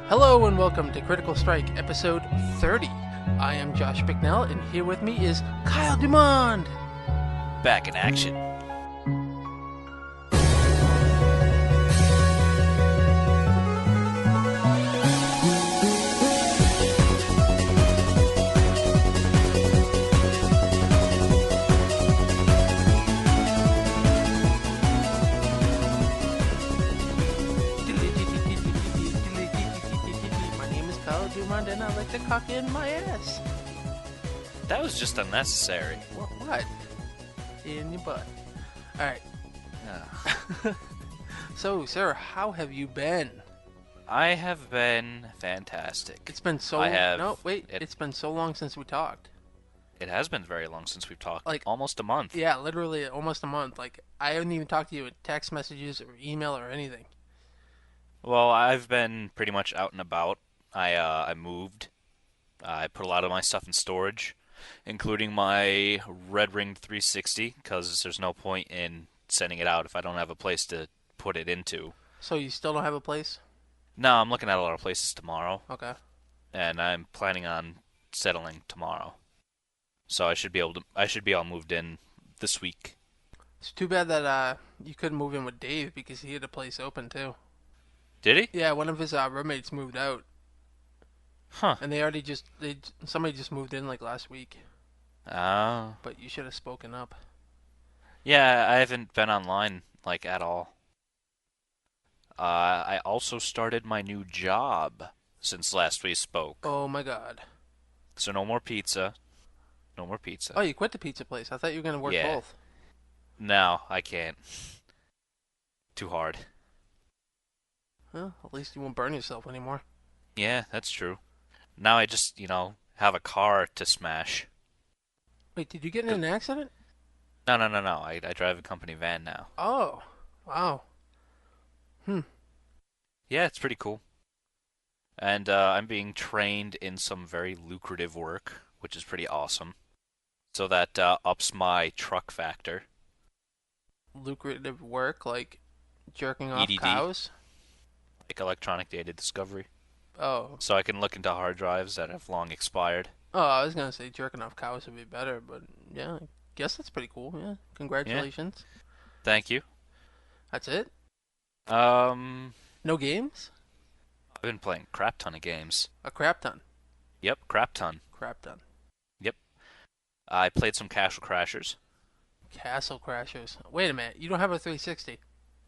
Hello and welcome to Critical Strike, episode 30. I am Josh Bicknell, and here with me is Kyle Dumond. Back in action. My name is Kyle Dumond, and I like to cock in my ass. That was just unnecessary. What? In your butt. Alright. Ah. So, sir, how have you been? I have been fantastic. It's been so I have. No, wait. It's been so long since we talked. It has been very long since we've talked. Like, almost a month. Yeah, literally almost a month. Like, I haven't even talked to you with text messages or email or anything. Well, I've been pretty much out and about. I moved. I put a lot of my stuff in storage, including my Red Ring 360, because there's no point in sending it out if I don't have a place to put it into. So you still don't have a place? No, I'm looking at a lot of places tomorrow. Okay. And I'm planning on settling tomorrow. So I should be all moved in this week. It's too bad that you couldn't move in with Dave because he had a place open too. Did he? Yeah, one of his roommates moved out. Huh. And somebody just moved in like last week. Oh. But you should have spoken up. Yeah, I haven't been online like at all. I also started my new job since last we spoke. Oh my god. So no more pizza. No more pizza. Oh, you quit the pizza place. I thought you were going to work both. No, I can't. Too hard. Well, at least you won't burn yourself anymore. Yeah, that's true. Now I just, have a car to smash. Wait, did you get in an accident? No. I drive a company van now. Oh, wow. Yeah, it's pretty cool. And I'm being trained in some very lucrative work, which is pretty awesome. So that ups my truck factor. Lucrative work, like jerking off EDD. cows? Like electronic data discovery. Oh. So I can look into hard drives that have long expired. Oh, I was going to say jerking off cows would be better, but yeah, I guess that's pretty cool. Yeah, congratulations. Yeah. Thank you. That's it? No games? I've been playing a crap ton of games. A crap ton? Yep, crap ton. Crap ton. Yep. I played some Castle Crashers. Castle Crashers. Wait a minute, you don't have a 360?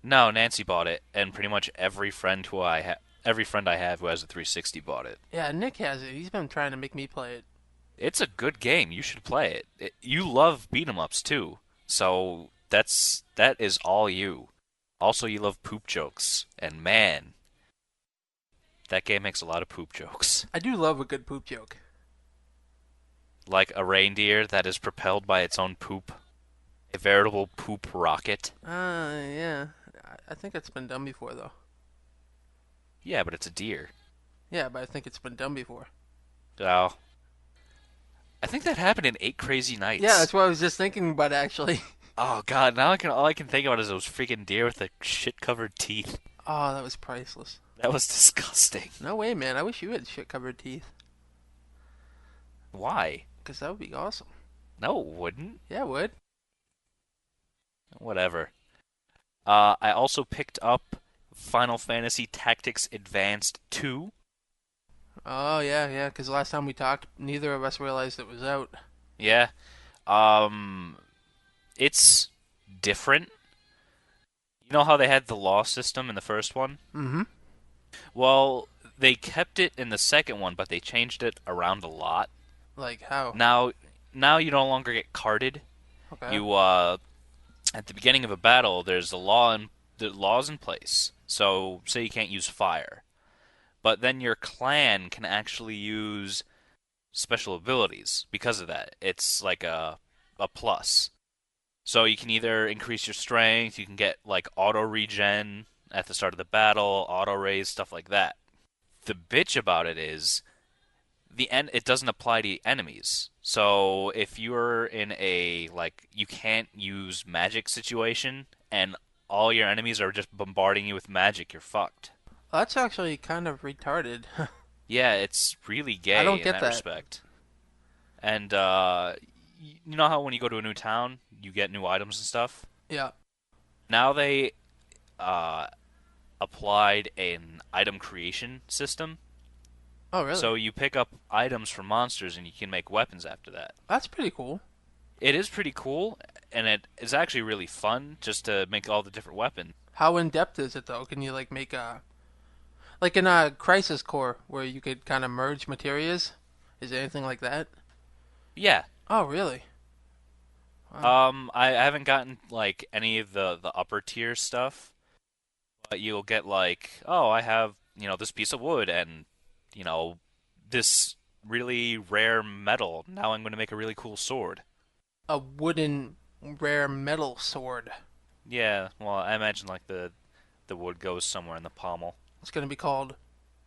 No, Nancy bought it, and pretty much every friend I have who has a 360 bought it. Yeah, Nick has it. He's been trying to make me play it. It's a good game. You should play it. You love beat 'em ups too, so that is all you. Also, you love poop jokes, and man, that game makes a lot of poop jokes. I do love a good poop joke. Like a reindeer that is propelled by its own poop. A veritable poop rocket. Yeah. I think it's been done before, though. Yeah, but it's a deer. Yeah, but I think it's been done before. Oh. I think that happened in 8 Crazy Nights. Yeah, that's what I was just thinking about, actually. Oh, God, now all I can think about is those freaking deer with the shit-covered teeth. Oh, that was priceless. That was disgusting. No way, man. I wish you had shit-covered teeth. Why? Because that would be awesome. No, it wouldn't. Yeah, it would. Whatever. I also picked up Final Fantasy Tactics Advanced 2. Oh, yeah, because last time we talked, neither of us realized it was out. Yeah. It's different. You know how they had the law system in the first one? Mm-hmm. Well, they kept it in the second one, but they changed it around a lot. Like how? Now you no longer get carded. Okay. You at the beginning of a battle, there's the laws in place. So say you can't use fire, but then your clan can actually use special abilities because of that. It's like a plus. So you can either increase your strength, you can get like auto regen at the start of the battle, auto raise, stuff like that. The bitch about it is it doesn't apply to enemies. So if you're in a you can't use magic situation and all your enemies are just bombarding you with magic, you're fucked. That's actually kind of retarded. Yeah, it's really I gay don't in get that that. respect. And you know how when you go to a new town, you get new items and stuff? Yeah. Now they uh, applied an item creation system. Oh, really? So you pick up items from monsters and you can make weapons after that. That's pretty cool. It is pretty cool, and it is actually really fun just to make all the different weapons. How in depth is it though? Can you like make a like in a Crisis Core where you could kind of merge materias? Is there anything like that? Yeah. Oh, really? Wow. I haven't gotten like any of the upper tier stuff, but you'll get like, oh, I have, this piece of wood and, you know, this really rare metal. Now I'm going to make a really cool sword. A wooden rare metal sword. Yeah, well, I imagine like the wood goes somewhere in the pommel. It's gonna be called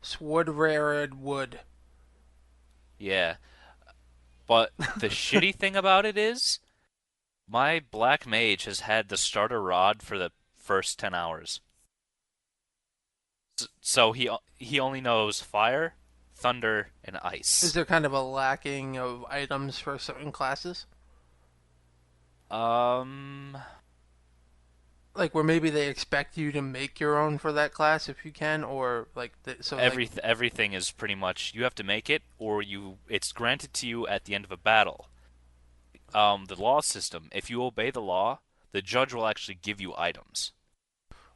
Sword Rared Wood. Yeah. But the shitty thing about it is my black mage has had the starter rod for the first 10 hours. So he only knows fire, thunder, and Is ice. there kind of a lacking of items for certain classes? Um, Like where maybe they expect you to make your own for that class if you can, or like so like everything is pretty much you have to make it or it's granted to you at the end of a battle. The law system, if you obey the law, the judge will actually give you items.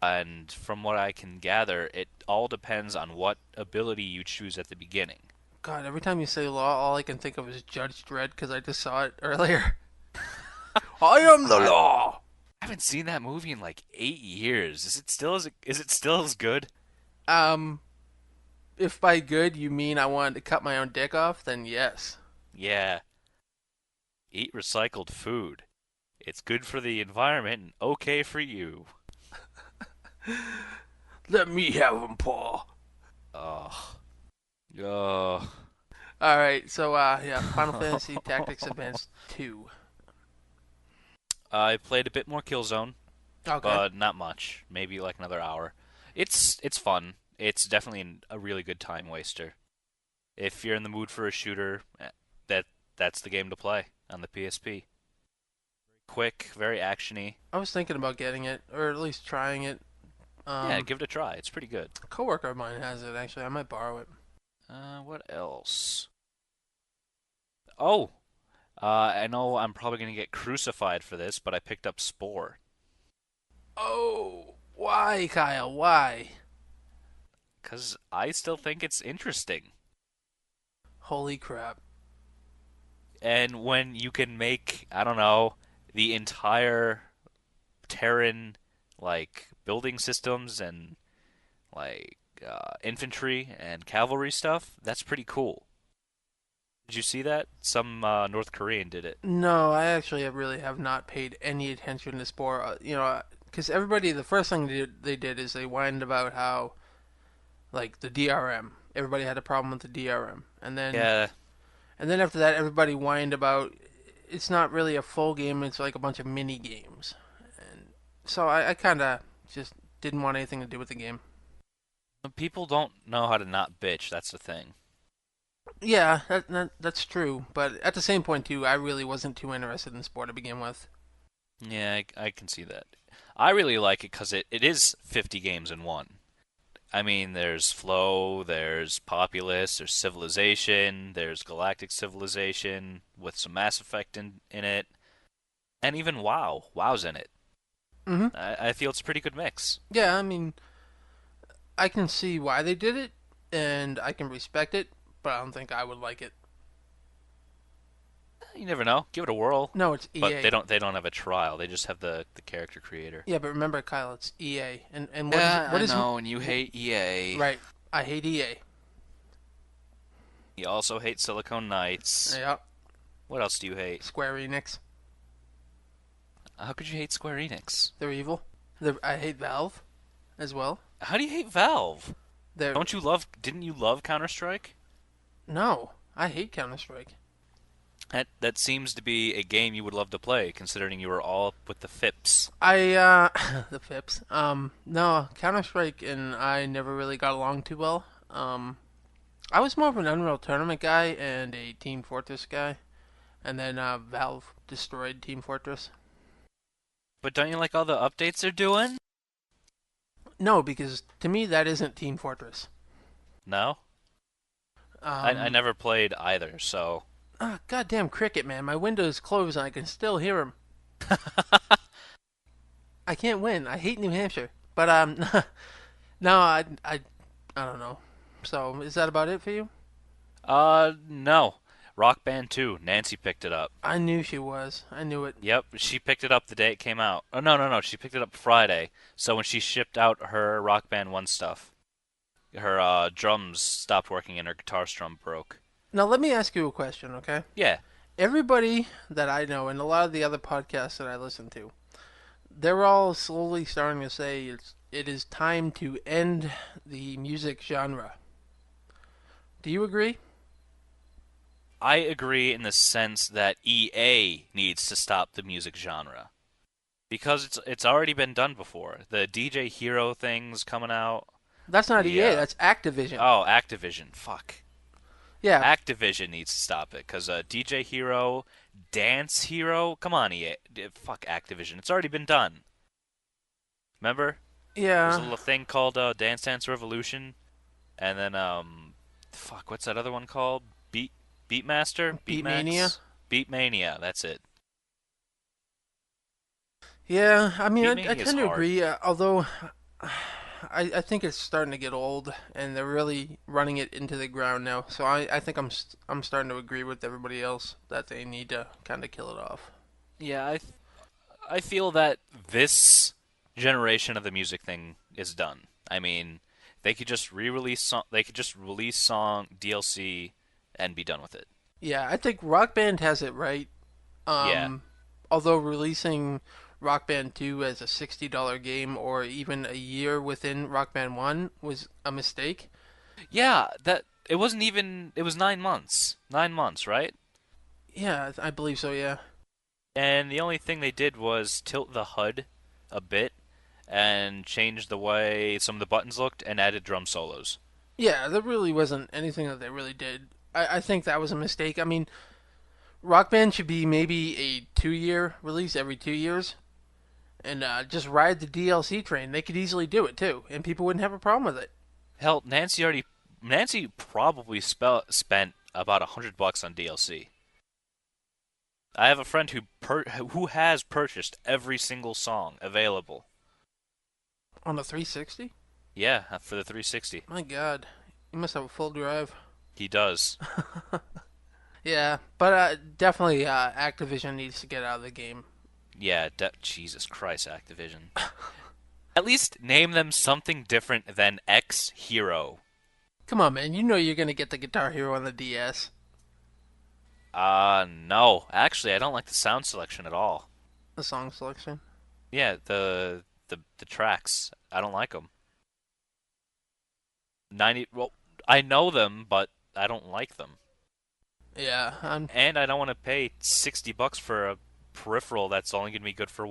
And from what I can gather, it all depends on what ability you choose at the beginning. God, every time you say law, all I can think of is Judge Dredd because I just saw it earlier. I am the I law. haven't seen that movie in like 8 years. Is it still as good? Um, if by good you mean I wanted to cut my own dick off, then yes. Yeah. Eat recycled food. It's good for the environment and okay for you. Let me have him, Paul. Ugh. Ugh. All right, so yeah, Final Fantasy Tactics Advance 2. I played a bit more Killzone, Okay. but not much. Maybe like another hour. It's fun. It's definitely a really good time waster. If you're in the mood for a shooter, that's the game to play on the PSP. Quick, very actiony. I was thinking about getting it, or at least trying it. Yeah, give it a try. It's pretty good. A coworker of mine has it, actually. I might borrow it. What else? Oh, I know I'm probably gonna get crucified for this, but I picked up Spore. Oh, why, Kyle? Why? 'Cause I still think it's interesting. Holy crap. And when you can make, I don't know, the entire Terran, like, building systems and, like, infantry and cavalry stuff, that's pretty cool. Did you see that? Some North Korean did it. No, I actually really have not paid any attention to Spore. Because everybody, the first thing they did is they whined about how, like, the DRM. Everybody had a problem with the DRM. Yeah, And then after that, everybody whined about it's not really a full game, it's like a bunch of mini games. And so I kind of just didn't want anything to do with the game. people don't know how to not bitch, that's the thing. Yeah, that's true. But at the same point, too, I really wasn't too interested in Spore to begin with. Yeah, I can see that. I really like it because it is 50 games in one. I mean, there's Flow, there's Populous, there's Civilization, there's Galactic Civilization with some Mass Effect in it, and even WoW. WoW's in it. Hmm. I feel it's a pretty good mix. Yeah, I mean, I can see why they did it, and I can respect it, but I don't think I would like it. You never know. Give it a whirl. No, it's But EA. they don't have a trial. They just have the character creator. Yeah, but remember, Kyle, it's EA, and Yeah, what I is know, and you hate EA. right? I hate EA. You also hate Silicon Knights. Yeah, What else do you hate? Square Enix, How could you hate Square Enix? they're evil. I hate Valve, as well. How do you hate Valve? They're Didn't you love Counter-Strike? no, I hate Counter Strike. That seems to be a game you would love to play, considering you were all up with the FIPS. The Fips. No, Counter Strike and I never really got along too well. I was more of an Unreal Tournament guy and a Team Fortress guy, and then Valve destroyed Team Fortress. But don't you like all the updates they're doing? No, because to me that isn't Team Fortress. No? I Um, never played either, so. Goddamn cricket, man! My window's closed and I can still hear him. I can't win. I hate New Hampshire, but no, I don't know. So is that about it for you? No. Rock Band 2. Nancy picked it up. I knew she was. I knew it. Yep, she picked it up the day it came out. Oh, no, no, no. She picked it up Friday. So when she shipped out her Rock Band 1 stuff, her drums stopped working and her guitar strum broke. Now let me ask you a question, okay? Yeah. Everybody that I know and a lot of the other podcasts that I listen to, they're all slowly starting to say it is time to end the music genre. Do you agree? I agree in the sense that EA needs to stop the music genre. Because it's already been done before. The DJ Hero thing's coming out. That's not The EA. That's Activision. Oh, Activision. Fuck. Yeah, Activision needs to stop it because DJ Hero, Dance Hero. Come on, EA. Fuck Activision. It's already been done. Remember? There's a yeah. little thing called Dance Dance Revolution, and then fuck, what's that other one called? Beatmaster, Beat Mania. Beatmax, Beatmania. That's it. Yeah, I mean, I Beatmania is tend to hard. agree. Although I think it's starting to get old, and they're really running it into the ground now. So I think I'm starting to agree with everybody else that they need to kind of kill it off. Yeah, I feel that this generation of the music thing is done. I mean, they could just re-release they could just release song DLC and be done with it. Yeah, I think Rock Band has it right. Yeah. Um, although releasing Rock Band 2 as a $60 game or even a year within Rock Band 1 was a mistake. Yeah, that it wasn't even it was 9 months. 9 months, right? Yeah, I believe so. Yeah. And the only thing they did was tilt the HUD a bit and change the way some of the buttons looked and added drum solos. Yeah, there really wasn't anything that they really did. I think that was a mistake. I mean, Rock Band should be maybe a 2 year release every 2 years, and just ride the DLC train. They could easily do it too, and people wouldn't have a problem with it. Hell, Nancy probably spent about $100 on DLC. I have a friend who has purchased every single song available. On the 360? Yeah, for the 360. My God, you must have a full drive. He does. Yeah, but definitely Activision needs to get out of the game. Yeah, Jesus Christ, Activision. At least name them something different than X Hero. Come on, man. You know you're gonna get the Guitar Hero on the DS. No. Actually, I don't like the sound selection at all. The song selection. Yeah, the tracks. I don't like them. 90 well, I know them, but I don't like them. Yeah, And I don't want to pay $60 for a peripheral that's only going to be good for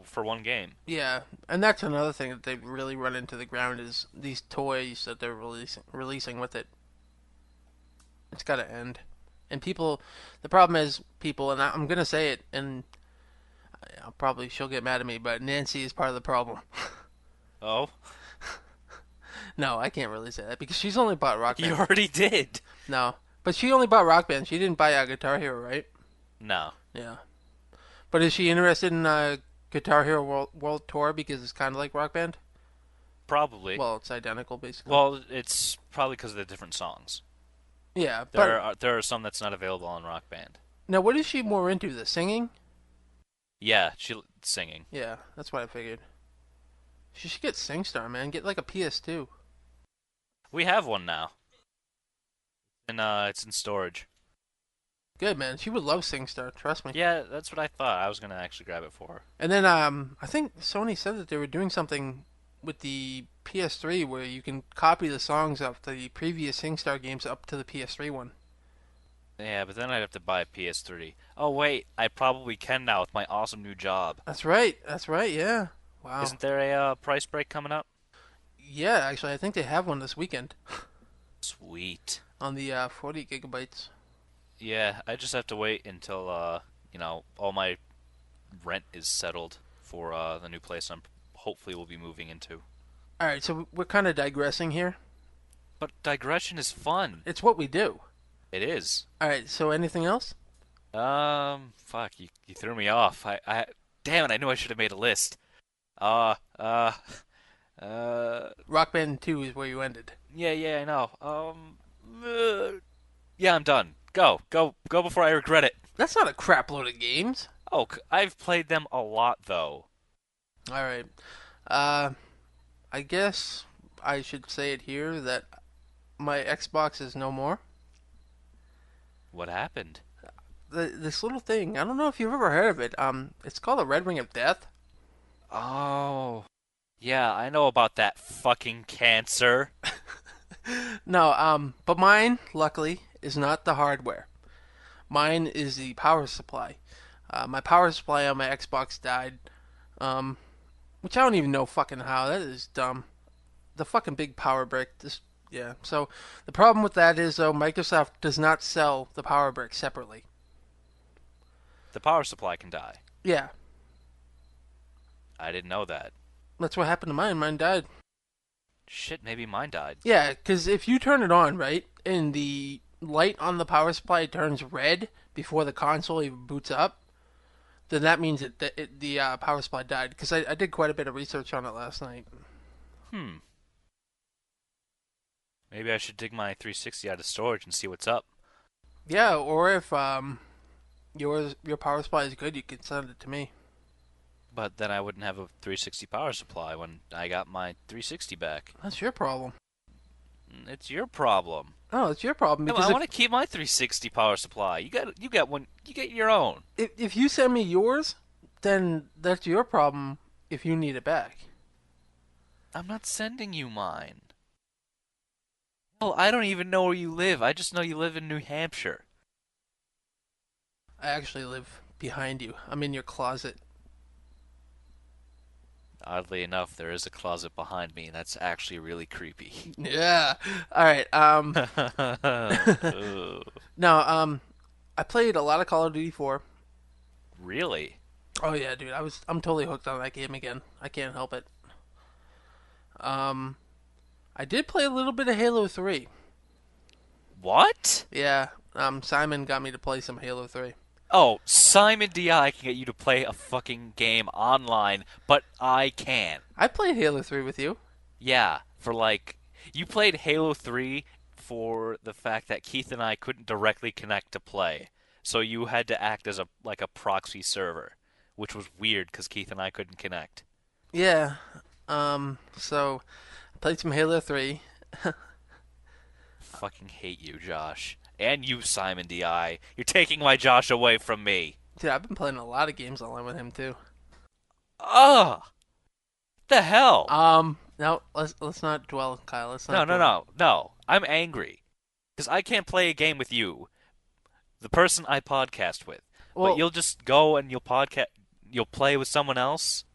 for one game. yeah, and that's another thing that they've really run into the ground is these toys that they're releasing with it. It's got to end. And people, the problem is people, and I'm gonna say it, and I'll probably she'll get mad at me, but Nancy is part of the problem. Oh, No, I can't really say that because she's only bought Rock you Band. already did. No, but she only bought Rock Band. She didn't buy a Guitar Hero, right? No, Yeah. But is she interested in Guitar Hero World Tour because it's kind of like Rock Band? probably. Well, it's identical basically. Well, it's probably because of the different songs. Yeah, but There are some that's not available on Rock Band. now what is she more into? The singing? Yeah, singing. Yeah, that's what I figured. She should get SingStar, man. Get like a PS2. We have one now, and it's in storage. Good man. She would love SingStar. Trust me. Yeah, that's what I thought. I was gonna actually grab it for her. And then I think Sony said that they were doing something with the PS3 where you can copy the songs of the previous SingStar games up to the PS3 one. Yeah, but then I'd have to buy a PS3. Oh wait, I probably can now with my awesome new job. That's right. That's right. Yeah. Wow. Isn't there a price break coming up? Yeah, actually, I think they have one this weekend Sweet. on the 40 gigabytes. Yeah, I just have to wait until all my rent is settled for the new place I'm hopefully will be moving into. All right, so we're kind of digressing here. But digression is fun. It's what we do. It is. All right, so anything else? Fuck, you threw me off. Damn it, I knew I should have made a list. Uh, uh, uh, Rock Band 2 is where you ended. yeah, I know. Yeah, I'm done. Go before I regret it. That's not a crap load of games. Oh, I've played them a lot though. All right. Uh, I guess I should say it here that my Xbox is no more. What happened? This little thing, I don't know if you've ever heard of it. It's called a Red Ring of Death. Oh, yeah, I know about that fucking cancer. No, but mine, luckily, is not the hardware. Mine is the power supply. My power supply on my Xbox died, um, which I don't even know fucking how. That is dumb. The fucking big power brick. This, yeah. So the problem with that is though Microsoft does not sell the power brick separately. The power supply can die. Yeah, I didn't know that. that's what happened to mine. Mine died. Shit, maybe mine died. Yeah, because if you turn it on right and the light on the power supply turns red before the console even boots up, then that means the power supply died. Because I did quite a bit of research on it last night. Hmm. Maybe I should dig my 360 out of storage and see what's up. Yeah, or if your power supply is good, you can send it to me. But then I wouldn't have a 360 power supply when I got my 360 back. That's your problem. It's your problem. Oh, it's your problem No, because I want to keep my 360 power supply. You got one. You get your own. if you send me yours, then that's your problem if you need it back. I'm not sending you mine. Well, I don't even know where you live. I just know you live in New Hampshire. I actually live behind you. I'm in your closet. Oddly enough, there is a closet behind me, and that's actually really creepy. Yeah. All right. Ooh. No. I played a lot of Call of Duty 4. Really? Oh yeah, dude. I'm totally hooked on that game again. I can't help it. Um, I did play a little bit of Halo 3. What? Yeah. Simon got me to play some Halo 3. Oh, Simon DI can get you to play a fucking game online, but I can't. I played Halo 3 with you. Yeah, for like, you played Halo 3 for the fact that Keith and I couldn't directly connect to play. So you had to act as a proxy server, which was weird because Keith and I couldn't connect. Yeah. So I played some Halo 3. Fucking hate you, Josh. And you, Simon DI. You're taking my Josh away from me. Dude, I've been playing a lot of games online with him too. Ugh! The hell? No, let's not dwell, Kyle. Let's No, not no, dwell. no, no. I'm angry. Because I can't play a game with you, the person I podcast with. But Well, you'll just go and you'll play with someone else?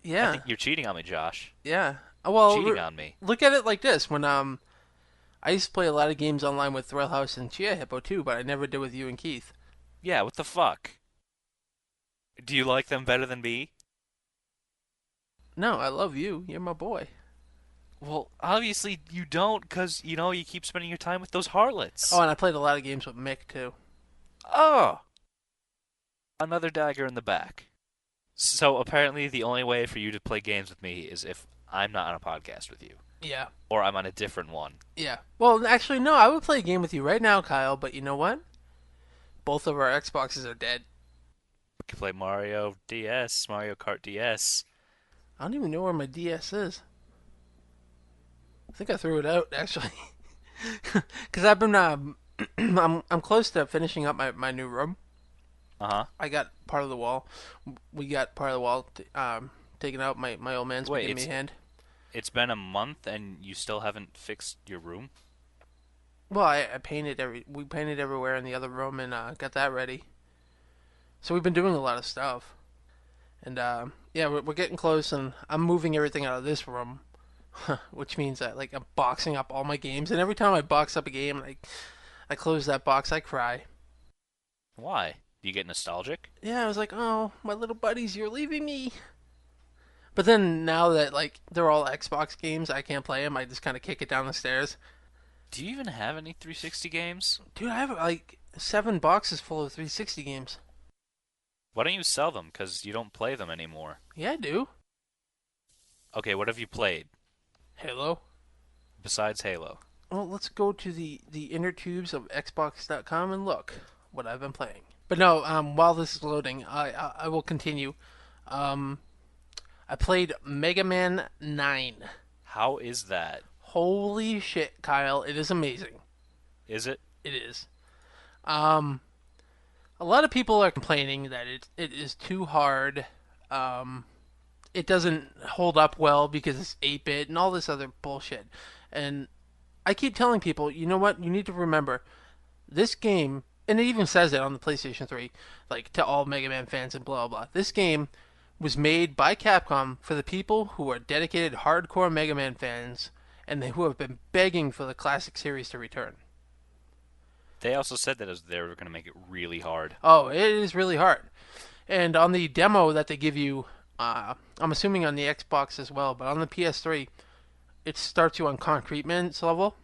I yeah, think you're cheating on me, Josh. yeah. Well, Cheating on me. look at it like this: when I used to play a lot of games online with Thrill House and Chia Hippo too, but I never did with you and Keith. Yeah, what the fuck? Do you like them better than me? No, I love you. You're my boy. Well, obviously you don't, because, you keep spending your time with those harlots. Oh, and I played a lot of games with Mick too. Oh! Another dagger in the back. So apparently the only way for you to play games with me is if I'm not on a podcast with you. Yeah, Or I'm on a different one. yeah. Well, actually, no. I would play a game with you right now, Kyle. But you know what? Both of our Xboxes are dead. We can play Mario DS, Mario Kart DS. I don't even know where my DS is. I think I threw it out actually, because I've been I'm close to finishing up my new room. Uh-huh. I got part of the wall. We got part of the wall taken out. My old man's been Wait, giving me a hand. it's been a month and you still haven't fixed your room? Well, I painted we painted everywhere in the other room and got that ready. So we've been doing a lot of stuff. And yeah, we're getting close, and I'm moving everything out of this room, which means that like I'm boxing up all my games. And every time I box up a game, I close that box, I cry. Why? Do you get nostalgic? Yeah, I was like, oh, my little buddies, you're leaving me. But then now that like they're all Xbox games, I can't play them. I just kind of kick it down the stairs. Do you even have any 360 games? Dude, I have like 7 boxes full of 360 games. Why don't you sell them? Because you don't play them anymore. Yeah, I do. Okay, what have you played Halo. besides Halo? Well, let's go to the inner tubes of Xbox.com and look what I've been playing. But no, while this is loading, I will continue. Um, I played Mega Man 9. How is that? Holy shit, Kyle! It is amazing. Is it? It is. Um, a lot of people are complaining that it is too hard. Um, it doesn't hold up well because it's 8-bit and all this other bullshit. And I keep telling people, you know what? You need to remember this game, and it even says it on the PlayStation 3, like to all Mega Man fans and blah blah blah. This game was made by Capcom for the people who are dedicated hardcore Mega Man fans and who have been begging for the classic series to return. They also said that they were going to make it really hard. Oh, it is really hard. And on the demo that they give you, I'm assuming on the Xbox as well, but on the PS3, it starts you on Concrete Man's level.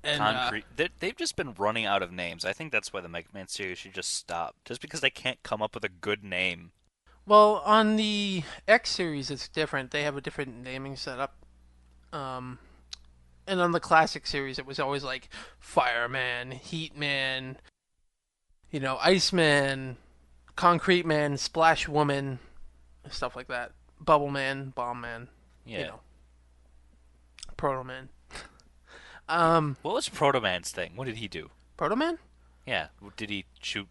And Concrete. They've just been running out of names. I think that's why the Mega Man series should just stop. Just because they can't come up with a good name. well, on the X series, it's different. They have a different naming setup. Um, and on the classic series, it was always like Fireman, Heatman, Iceman, Concrete Man, Splash Woman, stuff like that. Bubble Man, Bomb Man, you Yeah. know, Proto Man. What was Proto Man's thing? What did he do? Proto Man? Yeah. Did he shoot?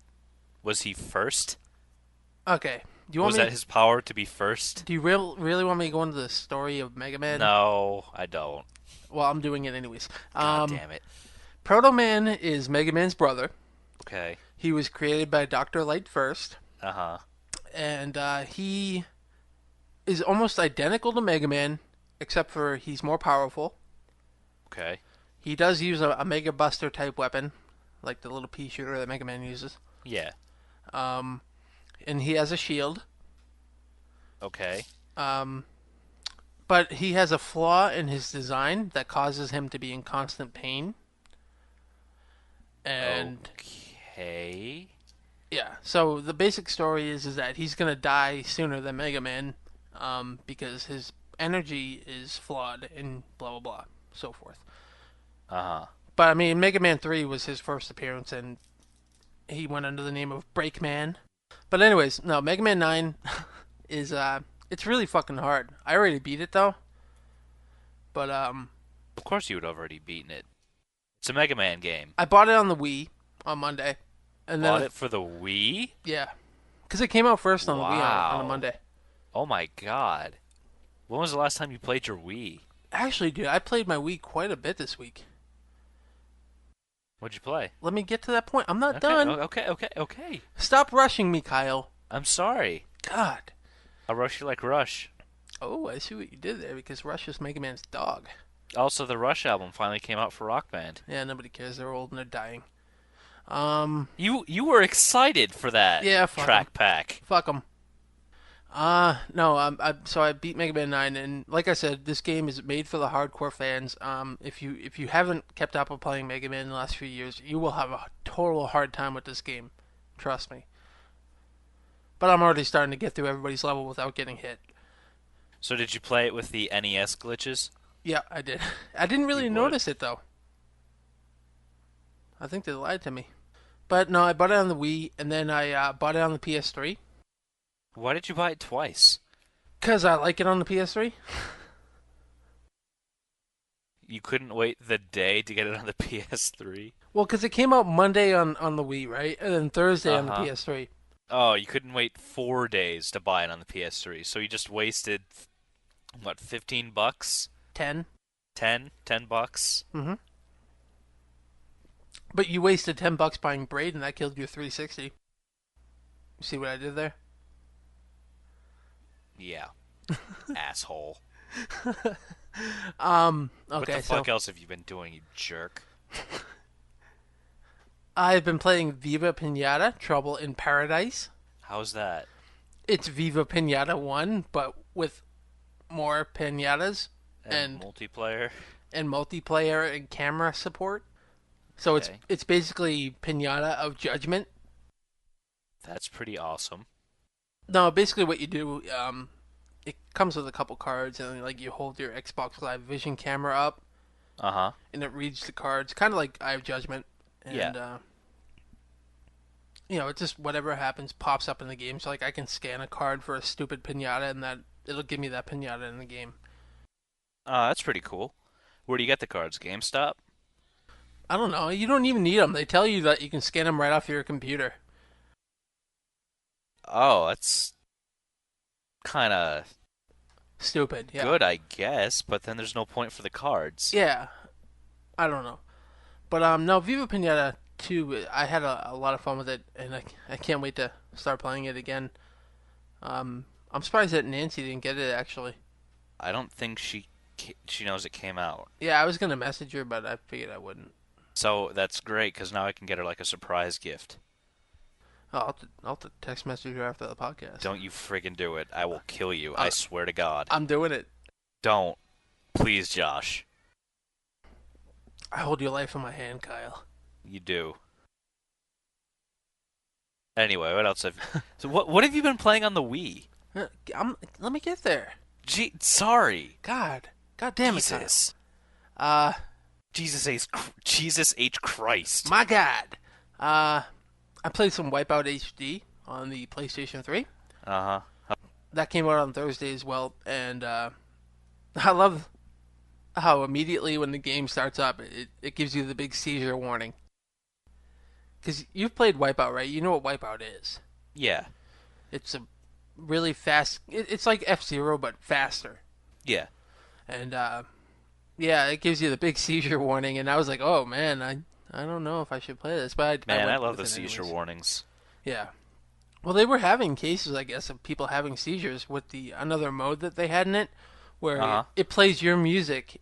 Was he first? Okay. Do you want Was me? that his power to be first? Do you really want me to go into the story of Mega Man? No, I don't. Well, I'm doing it anyways. God damn it. Proto Man is Mega Man's brother. Okay. He was created by Dr. Light first, Uh-huh. and he is almost identical to Mega Man, except for he's more powerful. Okay. He does use a Mega Buster type weapon, like the little pea shooter that Mega Man uses. Yeah. And he has a shield. Okay. But he has a flaw in his design that causes him to be in constant pain. And Okay. yeah, so the basic story is that he's gonna die sooner than Mega Man, because his energy is flawed and blah blah blah, so forth. Uh-huh. But I mean, Mega Man 3 was his first appearance, and he went under the name of Breakman. But anyways, no, Mega Man 9 is it's really fucking hard. I already beat it though. But Of course you would have already beaten it. It's a Mega Man game. I bought it on the Wii on Monday, and then Bought it for the Wii? yeah, because it came out first on the Wii on a Wow. Monday. Oh my god. When was the last time you played your Wii? Actually, dude, I played my Wii quite a bit this week. What'd you play? Let me get to that point. I'm not Okay, done. okay. Stop rushing me, Kyle. I'm sorry. God. I'll rush you like Rush. Oh, I see what you did there, because Rush is Mega Man's dog. Also, the Rush album finally came out for Rock Band. Yeah, nobody cares. They're old and they're dying. You were excited for that Yeah, fuck track 'em. pack. Fuck them. No, so I beat Mega Man 9, and like I said, this game is made for the hardcore fans. If you haven't kept up with playing Mega Man in the last few years, you will have a total hard time with this game. Trust me. But I'm already starting to get through everybody's level without getting hit. So did you play it with the NES glitches? Yeah, I did. I didn't really You would. notice it though. I think they lied to me. But no, I bought it on the Wii, and then I bought it on the PS3. Why did you buy it twice? Because I like it on the PS3. You couldn't wait the day to get it on the PS3? Well, because it came out Monday on the Wii, right? And then Thursday on the Uh-huh. PS3. Oh, you couldn't wait 4 days to buy it on the PS3, so you just wasted, what, $15? 10. 10 bucks? Mm-hmm. But you wasted $10 buying Braid, and that killed your 360. You see what I did there? Yeah, asshole. What the Okay, so fuck else have you been doing, you jerk? I've been playing Viva Pinata, Trouble in Paradise. How's that? It's Viva Pinata 1, but with more pinatas And and multiplayer? multiplayer and camera support. So it's Okay, it's basically Pinata of Judgment. that's pretty awesome. No, basically what you do, it comes with a couple cards, and like you hold your Xbox Live Vision camera up, Uh huh. and it reads the cards, kind of like Eye of Judgment, Yeah. and it just whatever happens pops up in the game. So like I can scan a card for a stupid pinata, and that it'll give me that pinata in the game. That's pretty cool. Where do you get the cards? GameStop? I don't know. You don't even need them. They tell you that you can scan them right off your computer. Oh, that's kind of Stupid. Yeah. good, I guess, but then there's no point for the cards. Yeah. I don't know. But no, Viva Pinata 2, I had a lot of fun with it, and I can't wait to start playing it again. I'm surprised that Nancy didn't get it actually. I don't think she knows it came out. Yeah, I was gonna message her, but I figured I wouldn't. So that's great because now I can get her like a surprise gift. Oh, I'll text message her after the podcast. Don't you friggin' do it. I will kill you. I Uh, swear to God. I'm doing it. Don't. Please, Josh. I hold your life in my hand, Kyle. You do. Anyway, what else have So what have you been playing on the Wii? Let me get there. Gee, sorry. God damn it, Jesus. Kyle. Jesus H Christ. My God. I played some Wipeout HD on the PlayStation 3. Uh-huh. That came out on Thursday as well, and I love how immediately when the game starts up, it gives you the big seizure warning. Because you've played Wipeout, right? You know what Wipeout is. Yeah. It's a really fast. It's like F-Zero, but faster. Yeah. And yeah, it gives you the big seizure warning. And I was like, oh man, I don't know if I should play this, but Man, I went love with the it seizure anyways. warnings. Yeah. Well, they were having cases, I guess, of people having seizures with the another mode that they had in it, where Uh-huh. it plays your music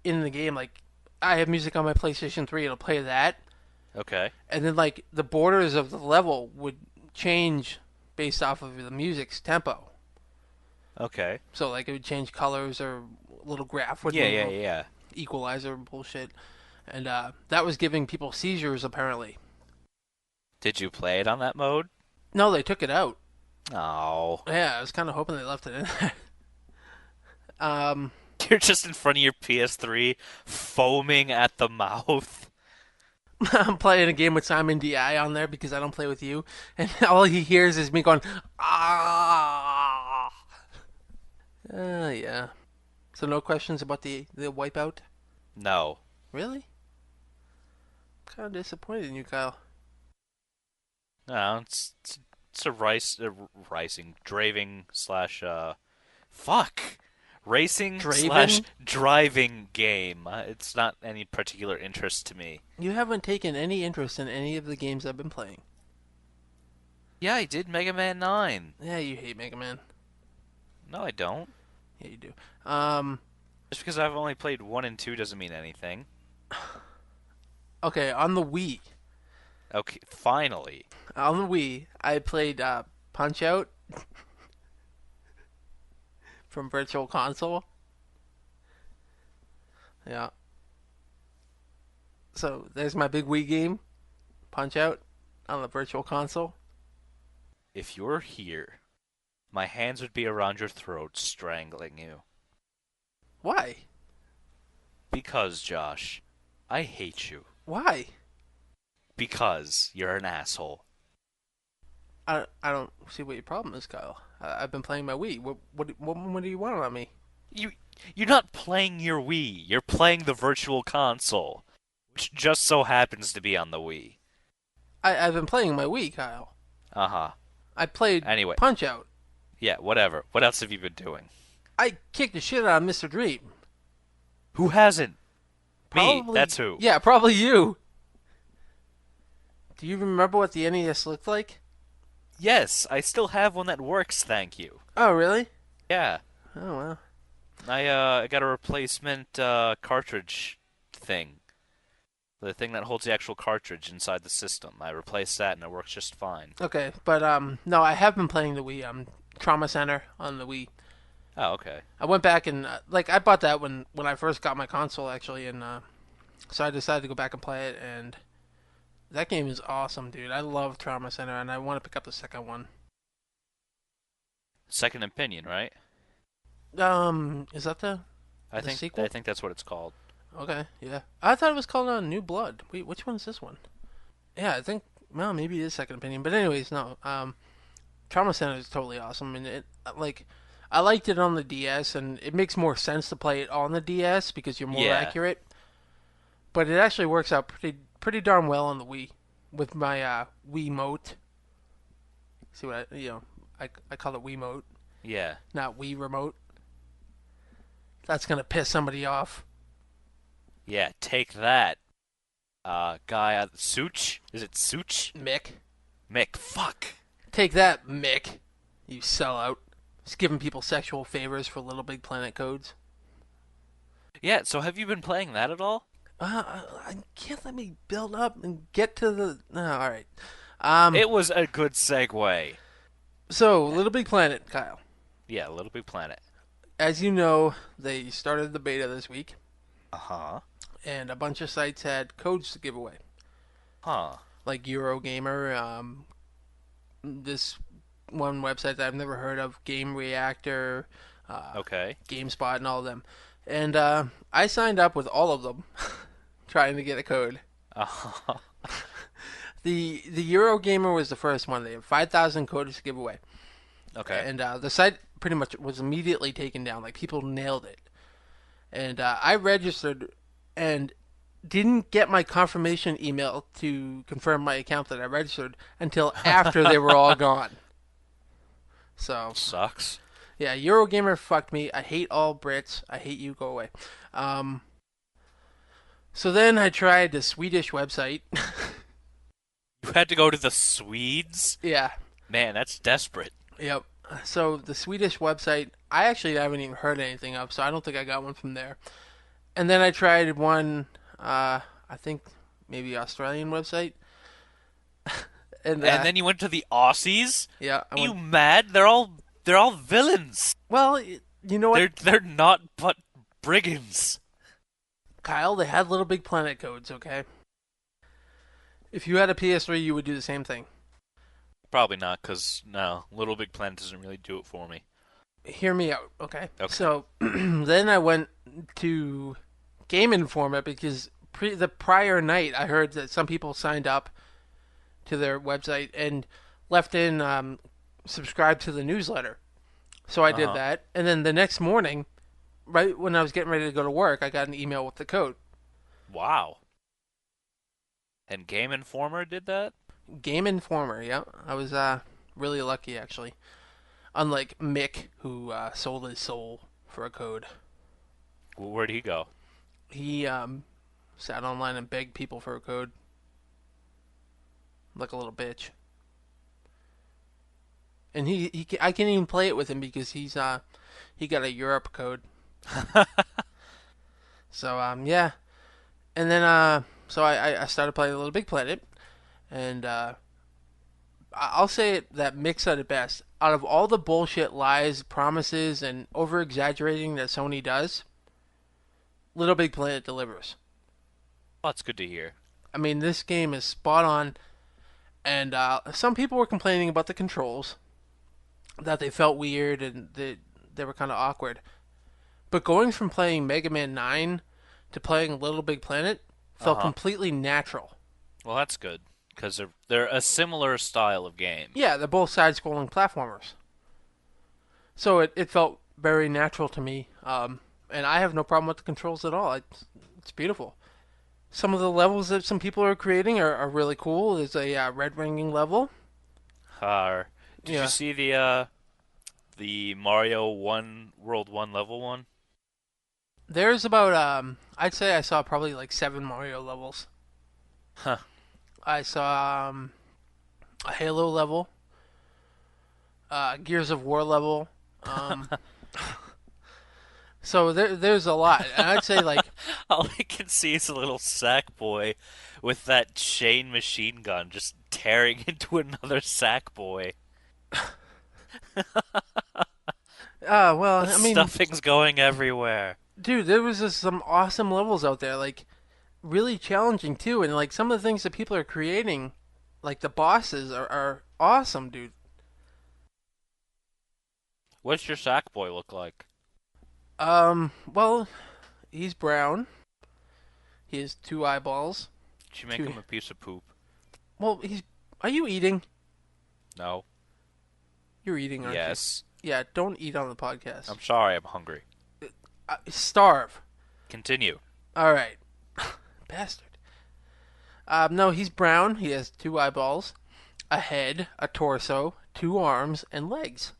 in the game. Like, I have music on my PlayStation 3, it'll play that, Okay. and then like the borders of the level would change based off of the music's tempo. Okay. So like it would change colors or a little graph would Yeah, move, yeah, or yeah. equalizer bullshit, and that was giving people seizures apparently. Did you play it on that mode? No, they took it out. Oh. Yeah, I was kind of hoping they left it in there. um, You're just in front of your PS3, foaming at the mouth. I'm playing a game with Simon Di on there because I don't play with you, and all he hears is me going ah. Yeah. So no questions about the wipeout? No. Really? Kind of disappointed in you, Kyle. No, it's a racing, draving slash, fuck! Racing slash Draven? driving game. It's not any particular interest to me. You haven't taken any interest in any of the games I've been playing. Yeah, I did Mega Man 9. Yeah, you hate Mega Man. No, I don't. Yeah, you do. Just because I've only played 1 and 2 doesn't mean anything. Okay, on the Wii. Okay, finally. On the Wii, I played Punch Out from Virtual Console. Yeah. So there's my big Wii game, Punch Out, on the Virtual Console. If you're here, my hands would be around your throat, strangling you. Why? Because, Josh, I hate you. Why? Because you're an asshole. I don't see what your problem is, Kyle. I've been playing my Wii. What do you want on me? You're not playing your Wii. You're playing the Virtual Console, which just so happens to be on the Wii. I've been playing my Wii, Kyle. Uh-huh. I played Anyway, Punch Out. yeah, whatever. What else have you been doing? I kicked the shit out of Mr. Dream. Who hasn't? Me. Probably, That's who. Yeah, probably you. Do you remember what the NES looked like? Yes, I still have one that works, thank you. Oh, really? Yeah, Oh, wow. I got a replacement cartridge thing. The thing that holds the actual cartridge inside the system. I replaced that and it works just fine. Okay, but no, I have been playing the Wii. Trauma Center on the Wii. Oh, okay. I went back and like I bought that when I first got my console actually, and so I decided to go back and play it, and that game is awesome, dude. I love Trauma Center, and I want to pick up the second one. Second opinion, right? Is that the I the think sequel? I think that's what it's called. Okay, yeah. I thought it was called New Blood. Wait, which one is this one? Yeah, I think. Well, maybe it is Second Opinion, but anyways, no. Trauma Center is totally awesome, and it like I liked it on the DS, and it makes more sense to play it on the DS because you're more Yeah. accurate. But it actually works out pretty darn well on the Wii with my Wiimote. See what I call it Wiimote, Yeah. not Wii Remote. That's gonna piss somebody off. Yeah, take that. Guy Such? Is it Such? Mick, Mick, fuck. take that, Mick. You sellout. Just giving people sexual favors for Little Big Planet codes. Yeah, so have you been playing that at all? I can't let me build up and get to the. No, all right. Um. It was a good segue. So Little Big Planet, Kyle. Yeah, Little Big Planet. As you know, they started the beta this week, Uh-huh. and a bunch of sites had codes to give away, Huh. like Eurogamer. This one website that I've never heard of, Game Reactor, Okay. GameSpot, and all of them. And I signed up with all of them, trying to get a code. Uh-huh. The Eurogamer was the first one. They had 5,000 codes to give away, Okay. and the site pretty much was immediately taken down. Like people nailed it, and I registered and didn't get my confirmation email to confirm my account that I registered until after they were all gone. So Sucks. yeah, Eurogamer fucked me. I hate all Brits. I hate you. Go away. Um, so then I tried the Swedish website. You had to go to the Swedes? Yeah. Man, that's desperate. Yep. So the Swedish website, I actually haven't even heard anything of, so I don't think I got one from there. And then I tried one, I think maybe Australian website, and And then you went to the Aussies? yeah, I Are you went. mad? They're all villains. Well, you know what, They're not but brigands. Kyle? They had Little Big Planet codes. Okay. If you had a PS3, you would do the same thing. Probably not, because no, Little Big Planet doesn't really do it for me. Hear me out, okay? Okay. So then I went to Game Informer because the prior night I heard that some people signed up to their website and left in subscribe to the newsletter. So I did Uh-huh. that, and then the next morning, right when I was getting ready to go to work, I got an email with the code. Wow. And Game Informer did that? Game Informer, yeah, I was really lucky actually. Unlike Mick, who sold his soul for a code. Where'd he go? He sat online and begged people for a code, like a little bitch. And I can't even play it with him because he got a Europe code. So yeah, and then so I started playing a Little Big Planet, and I'll say it that Mick said it best. Out of all the bullshit, lies, promises, and over exaggerating that Sony does, Little Big Planet delivers. Oh, that's good to hear. I mean, this game is spot on, and some people were complaining about the controls, that they felt weird and they were kind of awkward. But going from playing Mega Man 9 to playing Little Big Planet felt Uh-huh. completely natural. Well, that's good, because they're a similar style of game. Yeah, they're both side-scrolling platformers. So it felt very natural to me, and I have no problem with the controls at all. It's beautiful. Some of the levels that some people are creating are really cool. There's a red ringing level. Did Yeah, you see the Mario One World One level one? there's about I'd say I saw probably like 7 Mario levels. Huh. I saw a Halo level, Gears of War level. Um, so there's a lot, and I'd say like, All I can see is a little sack boy with that chain machine gun just tearing into another sack boy. well, The I mean, stuffing's going everywhere. dude, there was just some awesome levels out there, like really challenging too, and like some of the things that people are creating, like the bosses are awesome, dude. What's your sack boy look like? Well, he's brown. He has two eyeballs. Did you make Two. him a piece of poop? Well, he's. Are you eating? No. You're eating, aren't you? Yes. Yeah. Don't eat on the podcast. I'm sorry, I'm hungry. Starve. Continue. All right. Bastard. No, he's brown. He has two eyeballs, a head, a torso, two arms, and legs.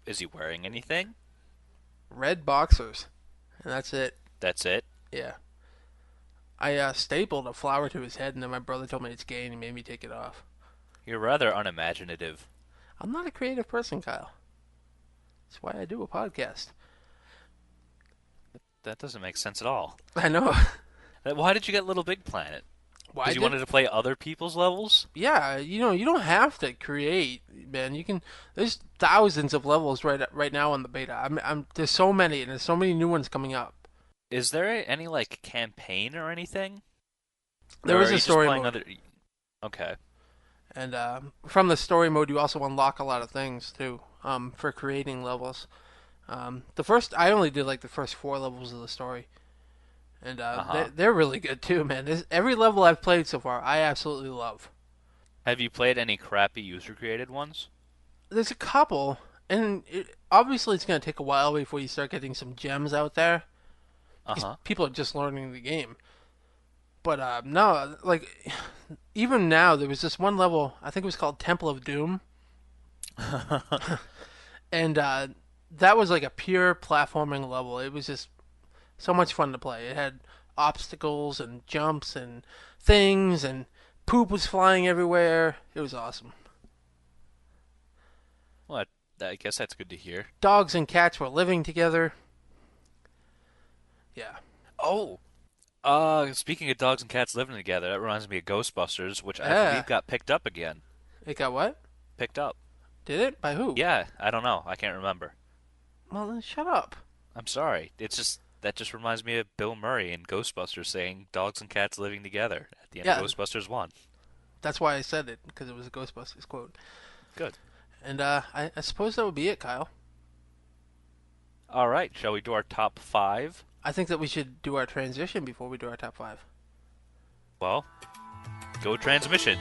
Is he wearing anything? Red boxers, and that's it. That's it? Yeah. I stapled a flower to his head, and then my brother told me it's gay, and he made me take it off. You're rather unimaginative. I'm not a creative person, Kyle. That's why I do a podcast. That doesn't make sense at all. I know. Why did you get Little Big Planet? Why Because you wanted to play other people's levels? Yeah, you don't have to create, man. You can. There's thousands of levels right now on the beta. There's so many, and there's so many new ones coming up. Is there any like campaign or anything? There Or is are a you just story playing mode, other... Okay. and from the story mode, you also unlock a lot of things too. For creating levels. I only did like the first 4 levels of the story, and they're really good too, man. Every level I've played so far, I absolutely love. Have you played any crappy user-created ones? There's a couple, and obviously it's gonna take a while before you start getting some gems out there. 'Cause Uh-huh. people are just learning the game. But no, like even now, there was this one level. I think it was called Temple of Doom, and that was like a pure platforming level. It was just so much fun to play. It had obstacles and jumps and things, and poop was flying everywhere. It was awesome. Well, I guess that's good to hear. Dogs and cats were living together. Yeah. Oh, speaking of dogs and cats living together, that reminds me of Ghostbusters, which I Yeah. believe got picked up again. It got what? Picked up. Did it? By who? Yeah, I don't know. I can't remember. Well, then shut up. I'm sorry. That just reminds me of Bill Murray in Ghostbusters saying dogs and cats living together at the end Yeah. of Ghostbusters 1. That's why I said it, because it was a Ghostbusters quote. Good. And I suppose that would be it, Kyle. All right, shall we do our top 5? I think that we should do our transition before we do our top 5. Well, go transmission.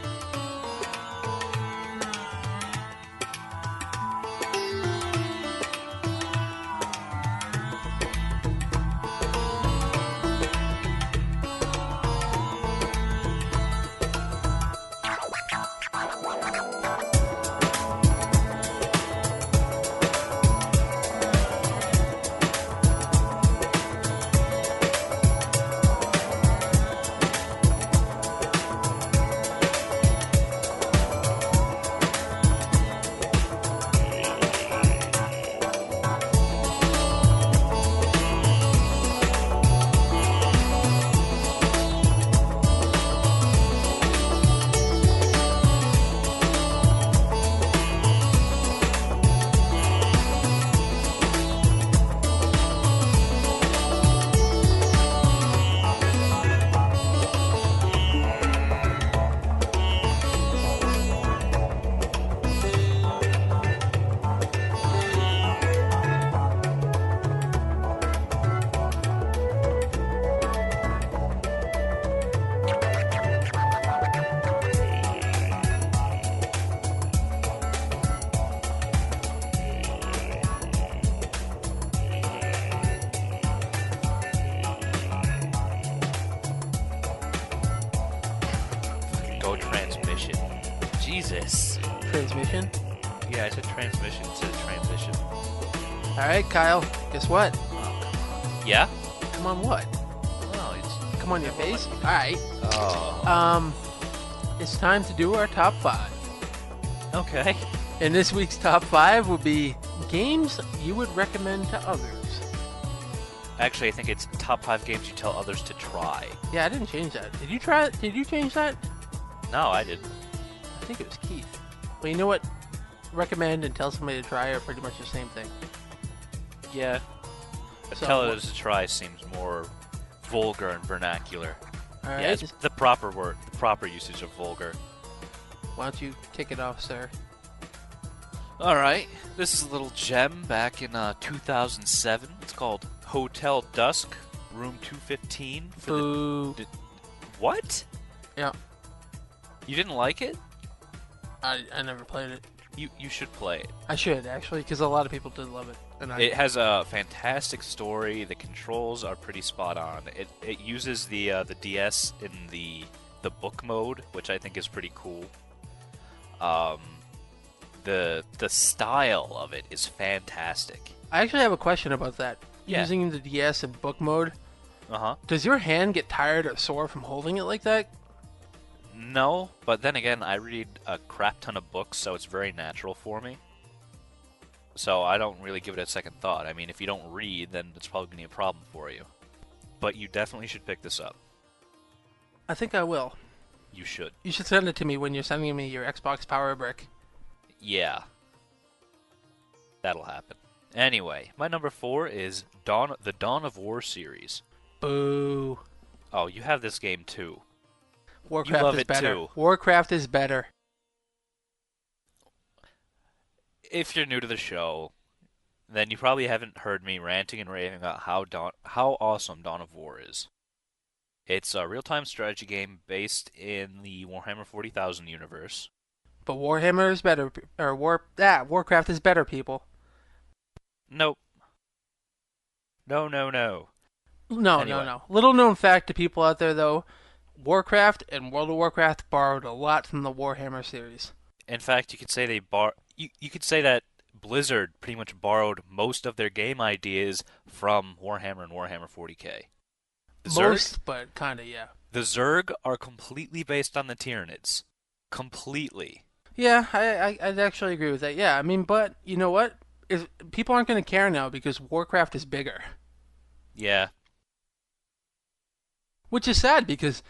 Go transmission. Jesus. Transmission? Yeah, I said transmission to transition. Alright, Kyle. Guess what? Yeah? Come on, what? Well, come on your face? Alright. Oh. It's time to do our top 5. Okay. And this week's top 5 would be games you would recommend to others. Actually, I think it's top 5 games you tell others to try. Yeah, I didn't change that. Did you try it? Did you change that? No, I didn't. I think it was Keith. Well, you know what? Recommend and tell somebody to try are pretty much the same thing. Yeah. But So- tell others to try seems more vulgar and vernacular. Alright, Yeah, it's the proper word, the proper usage of vulgar. why don't you kick it off, sir? Alright, this is a little gem back in 2007. It's called Hotel Dusk, Room 215. Boo. What? Yeah, You didn't like it? I never played it. You should play it. I should, actually, because a lot of people did love it. And It has a fantastic story. The controls are pretty spot on. It uses the DS in the book mode, which I think is pretty cool. The style of it is fantastic. I actually have a question about that. Yeah. Using the DS in book mode, Uh-huh. does your hand get tired or sore from holding it like that? No, but then again, I read a crap ton of books, so it's very natural for me. So I don't really give it a second thought. I mean, if you don't read, then it's probably going to be a problem for you. But you definitely should pick this up. I think I will. You should. You should send it to me when you're sending me your Xbox Power Brick. Yeah. That'll happen. Anyway, my number 4 is the Dawn of War series. Boo. Oh, you have this game too. Warcraft love is it better. too. Warcraft is better. If you're new to the show, then you probably haven't heard me ranting and raving about how awesome Dawn of War is. It's a real-time strategy game based in the Warhammer 40,000 universe. But Warhammer is better. Warcraft is better, people. Nope. No, no, no. No, Anyway. no. Little known fact to people out there, though. Warcraft and World of Warcraft borrowed a lot from the Warhammer series. In fact, you could say you could say that Blizzard pretty much borrowed most of their game ideas from Warhammer and Warhammer 40K. Most, but kinda, yeah. The Zerg are completely based on the Tyranids. Completely. Yeah, I'd actually agree with that. Yeah, I mean, but you know what? People aren't going to care now because Warcraft is bigger. Yeah. Which is sad because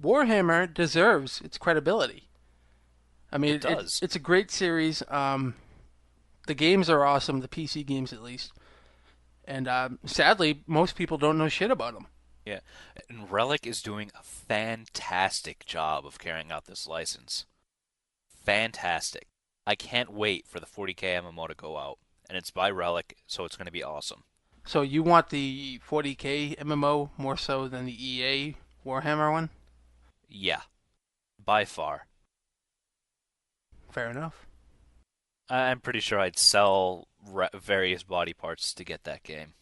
Warhammer deserves its credibility. I mean, It does. It's a great series. The games are awesome, the PC games at least. And sadly, most people don't know shit about them. Yeah. And Relic is doing a fantastic job of carrying out this license. Fantastic. I can't wait for the 40K MMO to go out. And it's by Relic, so it's going to be awesome. So you want the 40K MMO more so than the EA Warhammer one? Yeah. By far. Fair enough. I'm pretty sure I'd sell various body parts to get that game.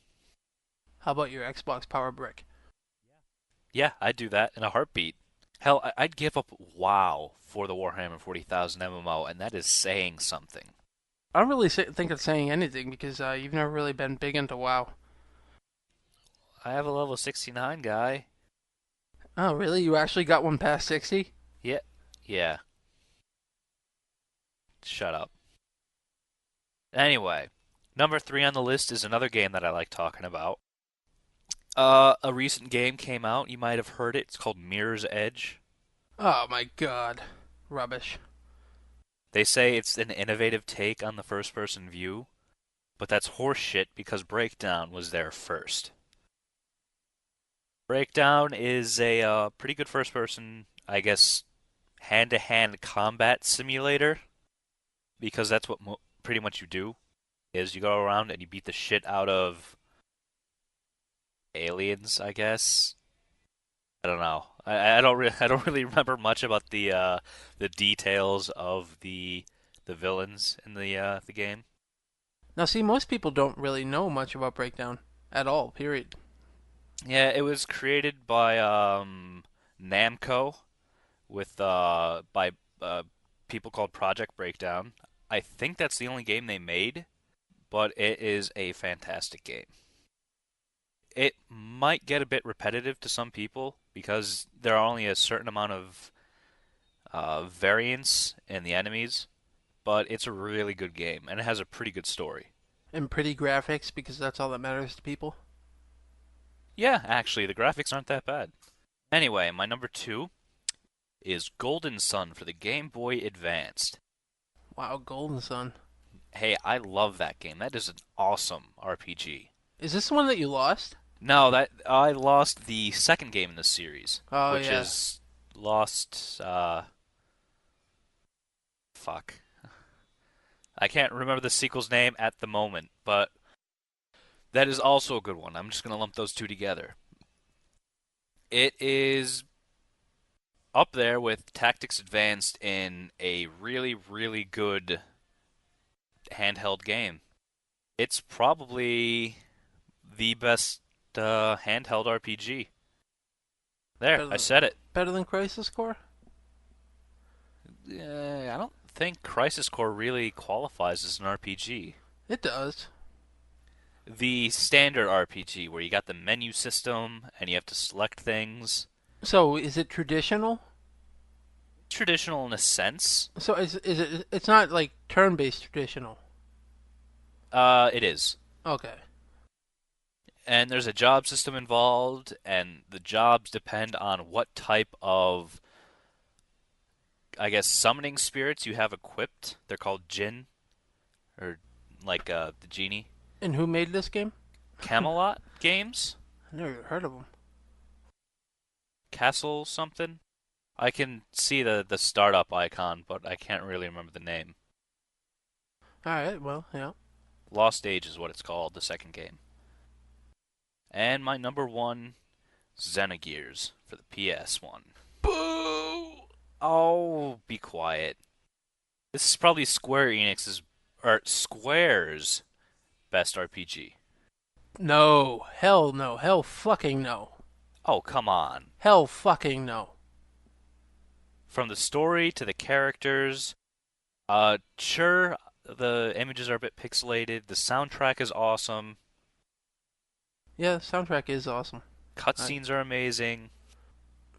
How about your Xbox Power Brick? Yeah, I'd do that in a heartbeat. Hell, I'd give up WoW for the Warhammer 40,000 MMO, and that is saying something. I don't really think it's saying anything because you've never really been big into WoW. I have a level 69 guy. Oh, really? You actually got one past 60? Yeah. Yeah. Shut up. Anyway, number 3 on the list is another game that I like talking about. A recent game came out. You might have heard it. It's called Mirror's Edge. Oh my god. Rubbish. They say it's an innovative take on the first-person view, but that's horseshit because Breakdown was there first. Breakdown is a pretty good first-person, I guess, hand-to-hand combat simulator, because that's what pretty much you do, is you go around and you beat the shit out of aliens, I guess. I don't know. I don't really remember much about the details of the villains in the game. Now, see, most people don't really know much about Breakdown at all, period. Yeah, it was created by Namco with by people called Project Breakdown. I think that's the only game they made, but it is a fantastic game. It might get a bit repetitive to some people, because there are only a certain amount of variance in the enemies, but it's a really good game and it has a pretty good story. And pretty graphics because that's all that matters to people. Yeah, actually, the graphics aren't that bad. Anyway, my number two is Golden Sun for the Game Boy Advanced. Wow, Golden Sun. Hey, I love that game. That is an awesome RPG. Is this the one that you lost? No, that I lost the second game in the series, Oh which yeah. is Lost. Fuck. I can't remember the sequel's name at the moment, but that is also a good one. I'm just gonna lump those two together. It is up there with Tactics Advanced in a really, really good handheld game. It's probably the best handheld RPG. There, Better I than, said it. better than Crisis Core? I don't think Crisis Core really qualifies as an RPG. It does. The standard RPG, where you got the menu system and you have to select things, So is it traditional? traditional in a sense. So is it? It's not like turn-based traditional. It is. Okay. And there's a job system involved, and the jobs depend on what type of, I guess, summoning spirits you have equipped. They're called Jinn, or like the genie. And who made this game? Camelot games? I never even heard of them. Castle something? I can see the startup icon, but I can't really remember the name. All right. Well, yeah. Lost Age is what it's called, the second game. And my number one, Xenogears for the PS1. Boo! Oh, be quiet. This is probably Square's best RPG. No. Hell no. Hell fucking no. Oh, come on. Hell fucking no. From the story to the characters, sure, the images are a bit pixelated. The soundtrack is awesome. Yeah, the soundtrack is awesome. Cutscenes are amazing.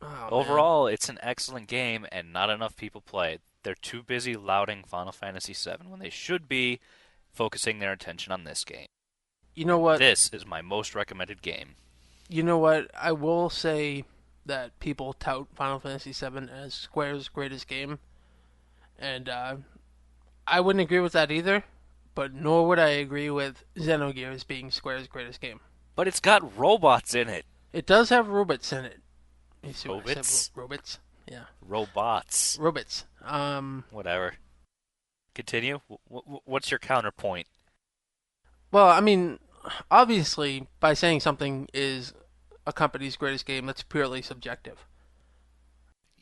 Oh man. Overall, it's an excellent game, and not enough people play it. They're too busy lauding Final Fantasy VII when they should be focusing their attention on this game. You know what? This is my most recommended game. You know what? I will say that people tout Final Fantasy VII as Square's greatest game, and I wouldn't agree with that either. But nor would I agree with Xenogears being Square's greatest game. But it's got robots in it. It does have robots in it. You see what I Robots? said? Robots. Yeah. Robots. Robots. Whatever. Continue. What's your counterpoint? Well, I mean, obviously, by saying something is a company's greatest game, that's purely subjective.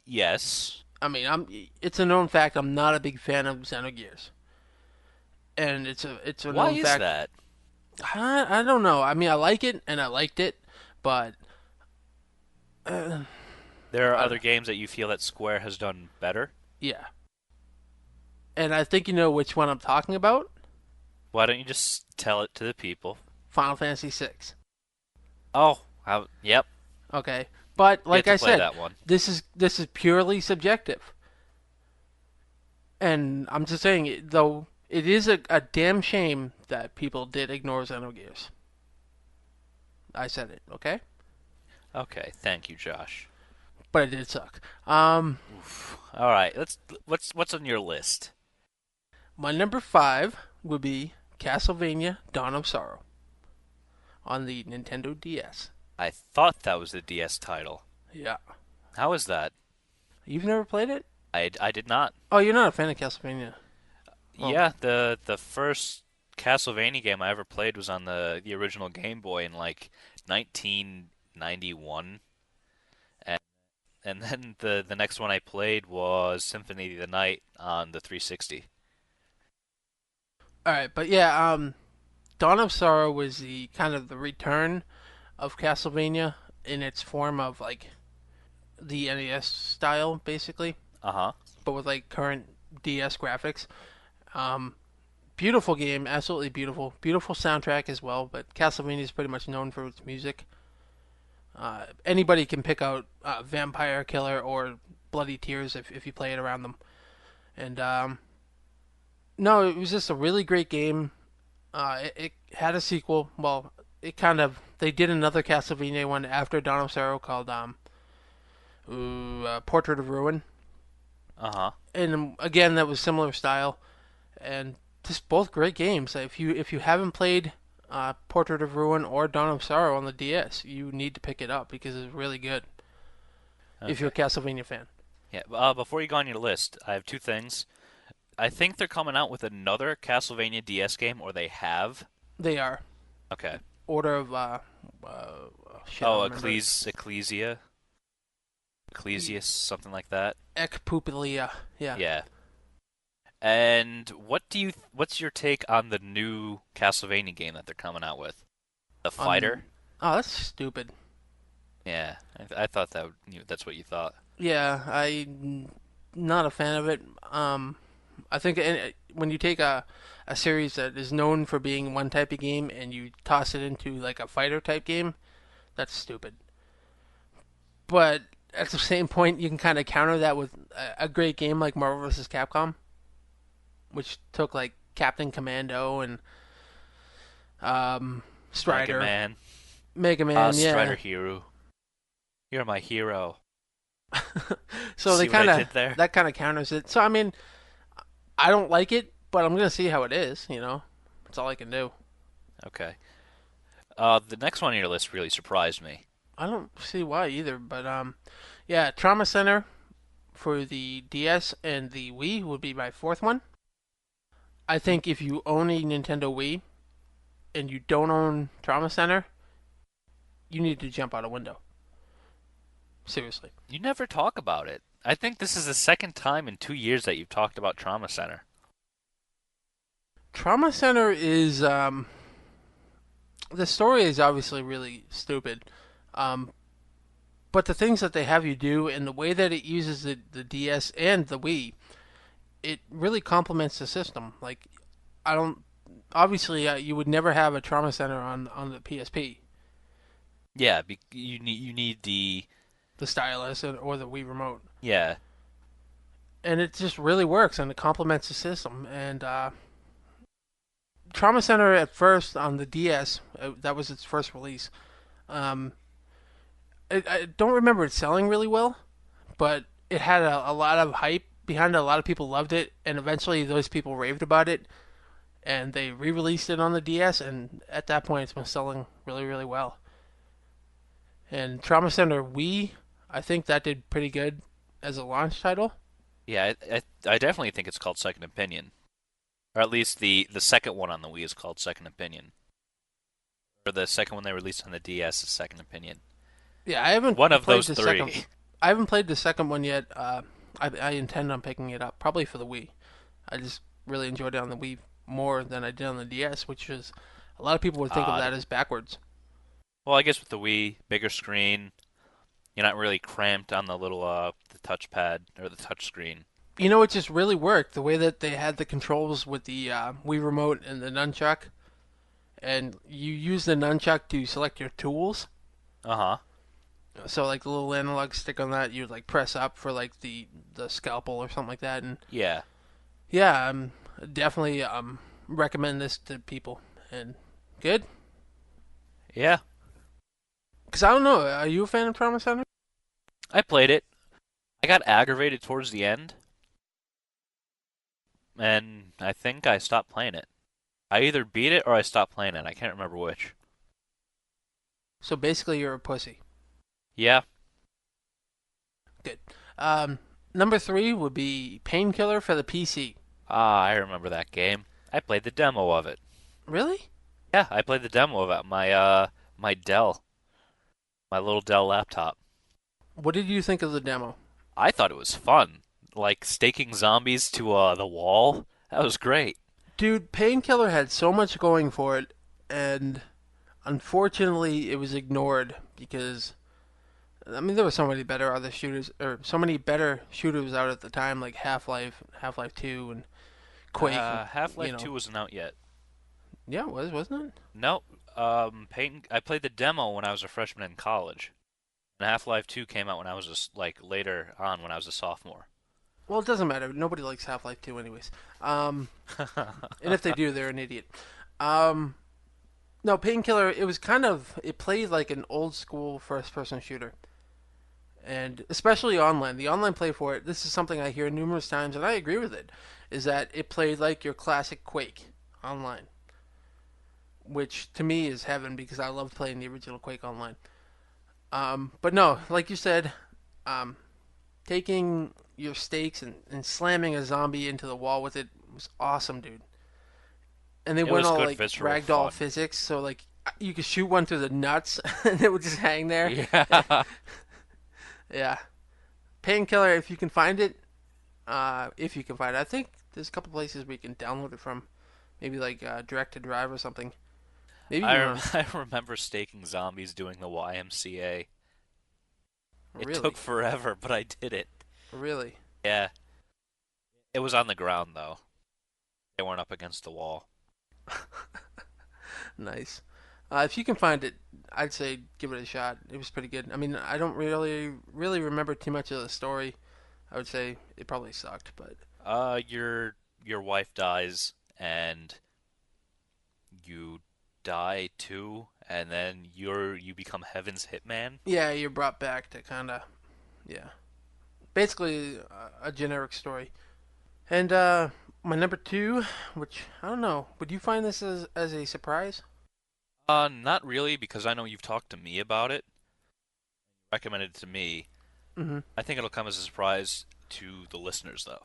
Yes. I mean, it's a known fact I'm not a big fan of Xenogears. And it's a Why known is fact. that? I don't know. I mean, I like it and I liked it, but uh, There are I, other games that you feel that Square has done better? yeah. And I think you know which one I'm talking about. Why don't you just tell it to the people? Final Fantasy VI. Oh, yep. Okay, but Get like to I play said, that one. this is purely subjective, and I'm just saying though it is a damn shame that people did ignore Xenogears. I said it, okay, Okay, thank you, Josh. but it did suck. All right, what's on your list? My number 5 would be Castlevania: Dawn of Sorrow on the Nintendo DS. I thought that was the DS title. Yeah, How is that? you've never played it? I did not. Oh, you're not a fan of Castlevania. Well, Yeah, the first Castlevania game I ever played was on the original Game Boy in like 1991, and then the next one I played was Symphony of the Night on the 360. all right, but yeah, Dawn of Sorrow was the kind of the return of Castlevania in its form of like the NES style, basically, Uh-huh. but with like current DS graphics. Um, Beautiful game, absolutely beautiful, beautiful soundtrack as well. But Castlevania is pretty much known for its music. Anybody can pick out Vampire Killer or Bloody Tears if you play it around them. And no, it was just a really great game. It had a sequel. Well, it kind of they did another Castlevania one after Dawn of Sorrow called Portrait of Ruin, Uh-huh. and again that was similar style, and just both great games. If you haven't played Portrait of Ruin or Dawn of Sorrow on the DS, you need to pick it up because it's really good. If you're a Okay. Castlevania fan, Yeah. Before you go on your list, I have two things. I think they're coming out with another Castlevania DS game, or they have. they are Okay. Order of shit. I don't Oh, remember it. Ecclesius, something like that. Ekpupilia. Yeah. Yeah. And what's your take on the new Castlevania game that they're coming out with? The On Fighter? Oh, that's stupid. Yeah, I thought that's what you thought. Yeah, not a fan of it. I think when you take a series that is known for being one type of game and you toss it into like a fighter type game, that's stupid. But at the same point, you can kind of counter that with a great game like Marvel vs. Capcom, which took like Captain Commando and Mega Strider, Man. Mega Man, Strider yeah. Hero. You're my hero. So they See what I kind of did there? that kind of counters it. So I mean, I don't like it, but I'm gonna see how it is. That's all I can do. Okay. The next one on your list really surprised me. I don't see why either, but yeah, Trauma Center for the DS and the Wii would be my fourth one. I think if you own a Nintendo Wii and you don't own Trauma Center, you need to jump out a window. Seriously. You never talk about it. I think this is the second time in 2 years that you've talked about Trauma Center. Trauma Center is the story is obviously really stupid. Um, but the things that they have you do and the way that it uses the DS and the Wii, it really complements the system. Like I don't obviously you would never have a trauma center on the PSP, Yeah, you need the the stylus or the Wii remote, yeah. and it just really works and it complements the system. And Trauma Center at first on the DS, that was its first release. Um, I don't remember it selling really well, but it had a lot of hype behind it. A lot of people loved it, and eventually those people raved about it, and they re-released it on the DS, and at that point it's been selling really, really well. And Trauma Center Wii, I think that did pretty good as a launch title. Yeah, I definitely think it's called Second Opinion. Or at least the second one on the Wii is called Second Opinion. Or the second one they released on the DS is Second Opinion. Yeah, I haven't One of played those the second. three. I haven't played the second one yet. I intend on picking it up probably for the Wii. I just really enjoyed it on the Wii more than I did on the DS, which is a lot of people would think of Odd. that as backwards. Well, I guess with the Wii, bigger screen, you're not really cramped on the little the touchpad or the touch screen. It just really worked the way that they had the controls with the Wii remote and the nunchuck, and you use the nunchuck to select your tools. Uh-huh. So like the little analog stick on that, you'd like press up for like the scalpel or something like that. And Yeah. yeah, definitely recommend this to people. And good, Yeah. because I don't know. Are you a fan of Trauma Center? I played it. I got aggravated towards the end, and I think I stopped playing it. I either beat it or I stopped playing it. I can't remember which. So basically, you're a pussy. Yeah. Good. Um, Number three would be Painkiller for the PC. Ah, I remember that game. I played the demo of it. Really? Yeah, I played the demo of it. My Dell, my little Dell laptop. What did you think of the demo? I thought it was fun. Like staking zombies to the wall. That was great. Dude, Painkiller had so much going for it, and unfortunately, it was ignored because I mean there were so many better other shooters, or so many better shooters out at the time, like Half Life Two, and Quake. You Half-Life know, 2 wasn't out yet. yeah, it was, wasn't it? No, I played the demo when I was a freshman in college. And Half-Life 2 came out when I was like later on when I was a sophomore. Well, it doesn't matter. Nobody likes Half-Life 2 anyways. Um, and if they do, they're an idiot. Um, no, Painkiller, it was kind of, it played like an old school first person shooter. And especially online. The online play for it, this is something I hear numerous times, and I agree with it, is that it played like your classic Quake online. Which to me is heaven because I love playing the original Quake online. But no, like you said, um, taking your stakes and slamming a zombie into the wall with it was awesome, dude. And they It went was all good like visceral ragdoll fun. physics, so like you could shoot one through the nuts and it would just hang there. Yeah. Yeah, Painkiller, if you can find it, if you can find it, I think there's a couple places where you can download it from, maybe like Direct to Drive or something. Maybe I even rem on I remember staking zombies doing the YMCA. It took really, forever, but I did it. really Yeah. It was on the ground though. They weren't up against the wall. nice. If you can find it, I'd say give it a shot. It was pretty good. I mean, I don't really remember too much of the story. I would say it probably sucked, but Your wife dies and you die too, and then you become Heaven's hitman. yeah, you're brought back to kind of yeah, basically a generic story. And my number two, which I don't know, would you find this as a surprise? Not really, because I know you've talked to me about it, recommended it to me. Mm-hmm. I think it'll come as a surprise to the listeners, though.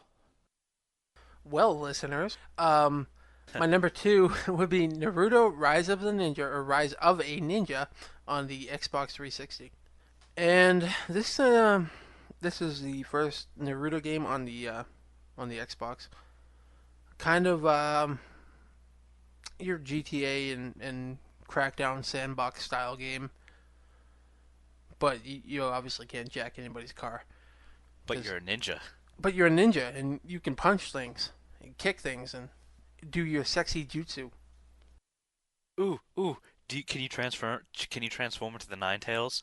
Well, listeners, my number two would be Naruto: Rise of the Ninja or Rise of a Ninja on the Xbox 360. And this is the first Naruto game on the Xbox. Kind of your GTA and Crackdown sandbox style game, but you obviously can't jack anybody's car. But Cause, you're a ninja. but you're a ninja and you can punch things, and kick things, and do your sexy jutsu. Ooh, ooh. Can you transfer? Can you transform into the Nine Tails?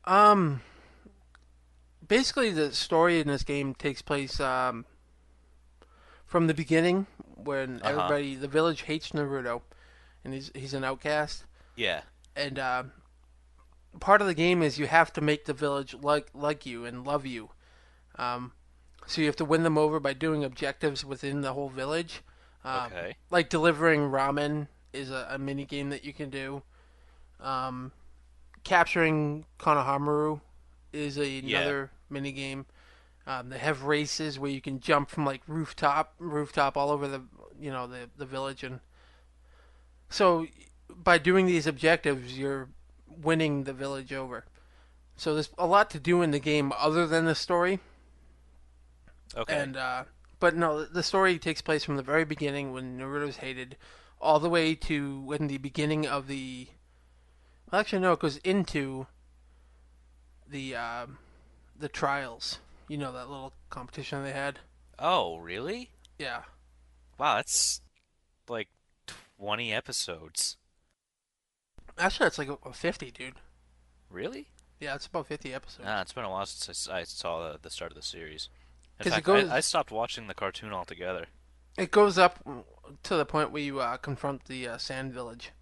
Um, basically the story in this game takes place from the beginning when Uh-huh. the village hates Naruto and he's an outcast. Yeah. And part of the game is you have to make the village like you and love you. Um, so you have to win them over by doing objectives within the whole village. Okay. Like delivering ramen is a mini game that you can do. Um, capturing Konohamaru is Yeah. another mini game. They have races where you can jump from like rooftop all over the village, and so by doing these objectives, you're winning the village over. So there's a lot to do in the game other than the story, Okay. and but no, the story takes place from the very beginning when Naruto's hated, all the way to when the beginning of the. Well, actually, no, it goes into the trials. You know that little competition they had. Oh, really? Yeah. Wow, that's like 20 episodes. Actually, it's like 50, dude. Really? Yeah, it's about 50 Ah, episodes. it's been a while since I saw the start of the series. In Because fact, I stopped watching the cartoon altogether. it goes up to the point where you confront the Sand Village.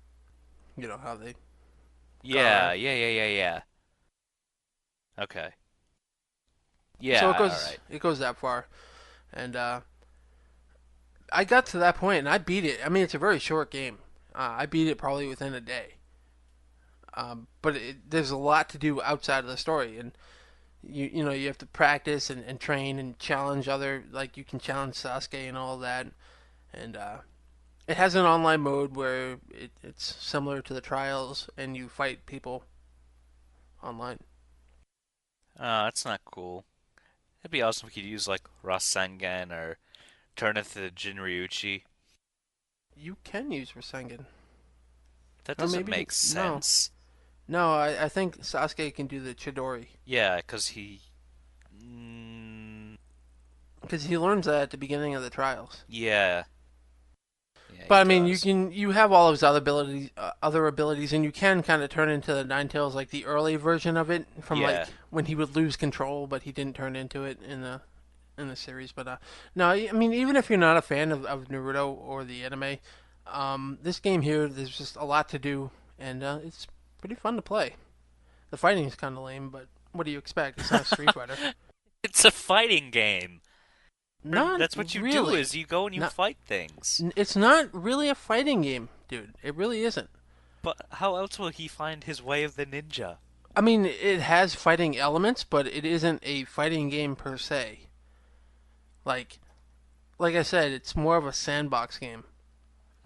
You know how they got Yeah, around. yeah. Okay. So Yeah, all right. it goes that far, and I got to that point and I beat it. I mean, it's a very short game. I beat it probably within a day. But there's a lot to do outside of the story, and you know you have to practice and train and challenge other like you can challenge Sasuke and all that, and it has an online mode where it's similar to the trials and you fight people online. That's not cool. It'd be awesome if we could use like Rasengan or turn it to Jinryuchi. You can use Rasengan, That or doesn't maybe make no, sense. no. I think Sasuke can do the Chidori Yeah, 'cause he. Mm, because he learns that at the beginning of the trials. yeah, Yeah, But he I mean, does. you have all of his other abilities, and you can kind of turn into the Ninetales like the early version of it from Yeah. like when he would lose control, but he didn't turn into it in the series. But no, I mean, even if you're not a fan of Naruto or the anime, this game here, there's just a lot to do, and it's pretty fun to play. The fighting is kind of lame, but what do you expect? It's not Street Fighter. It's a fighting game. Not That's what you do really. is you go and you Not. fight things. It's not really a fighting game, dude. It really isn't. But how else will he find his way of the ninja? I mean, it has fighting elements, but it isn't a fighting game per se. Like, like I said, it's more of a sandbox game.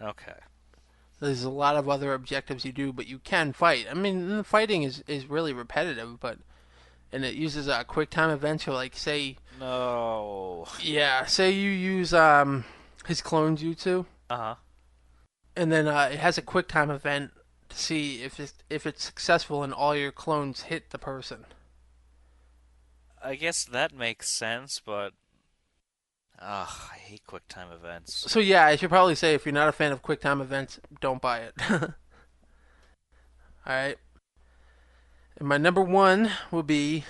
Okay. There's a lot of other objectives you do, but you can fight. I mean, the fighting is really repetitive, but and it uses quick time events. So, like, say, No. yeah, say you use his clone jutsu, Uh-huh. and then it has a quick time event to see if it's successful and all your clones hit the person. I guess that makes sense, but ugh, I hate quick time events. So yeah, I should probably say if you're not a fan of quick time events, don't buy it. All right. And my number one will be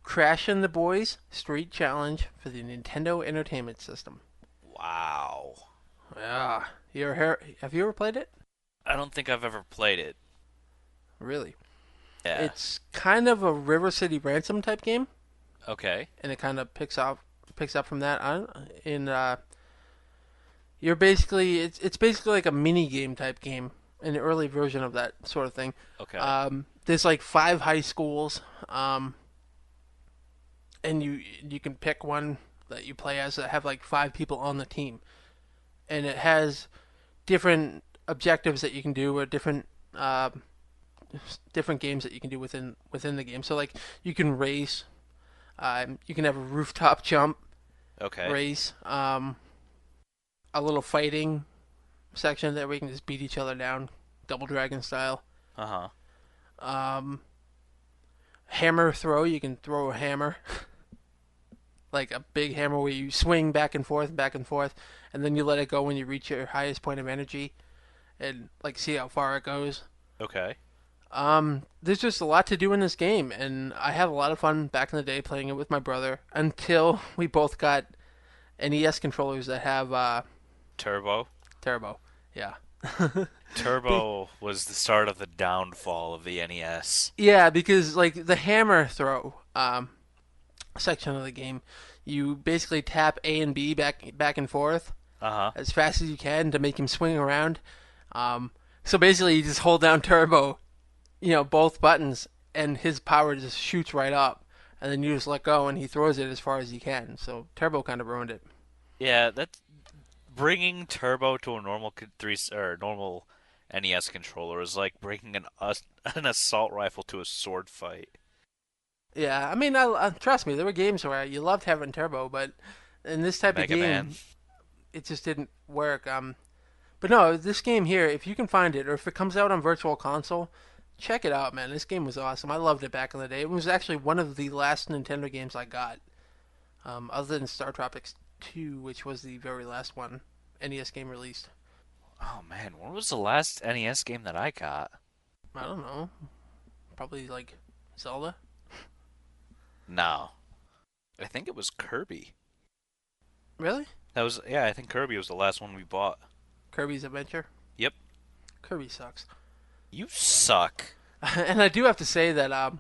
Crash and the Boys Street Challenge for the Nintendo Entertainment System. Wow. Yeah. Have you ever played it? I don't think I've ever played it. Really? Yeah. It's kind of a River City Ransom type game, Okay. and it kind of picks up from that. In you're basically it's basically like a mini game type game, an early version of that sort of thing. Okay. There's like 5 high schools, and you can pick one that you play as that have like 5 people on the team, and it has different objectives that you can do or different games that you can do within the game. So like you can race, you can have a rooftop jump Okay. race, a little fighting section that we can just beat each other down, Double Dragon style. Uh-huh. Um, Hammer throw, you can throw a hammer, like a big hammer where you swing back and forth, and then you let it go when you reach your highest point of energy, and like see how far it goes. Okay. There's just a lot to do in this game, and I had a lot of fun back in the day playing it with my brother until we both got NES controllers that have Turbo. turbo. Yeah. Turbo was the start of the downfall of the NES. Yeah, because like the hammer throw section of the game, you basically tap A and B back and forth Uh-huh. as fast as you can to make him swing around. So basically, you just hold down turbo, both buttons, and his power just shoots right up, and then you just let go, and he throws it as far as he can. So turbo kind of ruined it. Yeah, that's bringing Turbo to a normal normal NES controller is like bringing an assault rifle to a sword fight. Yeah, I mean, trust me, there were games where you loved having turbo, but in this type of Mega Man. game, it just didn't work. But no, this game here, if you can find it, or if it comes out on Virtual Console, check it out, man. This game was awesome. I loved it back in the day. It was actually one of the last Nintendo games I got, other than Star Tropics 2, which was the very last one NES game released. Oh man, when was the last NES game that I got? I don't know. Probably like Zelda. No. I think it was Kirby. Really? That was yeah, I think Kirby was the last one we bought. Kirby's Adventure? Yep. Kirby sucks. You suck. And I do have to say that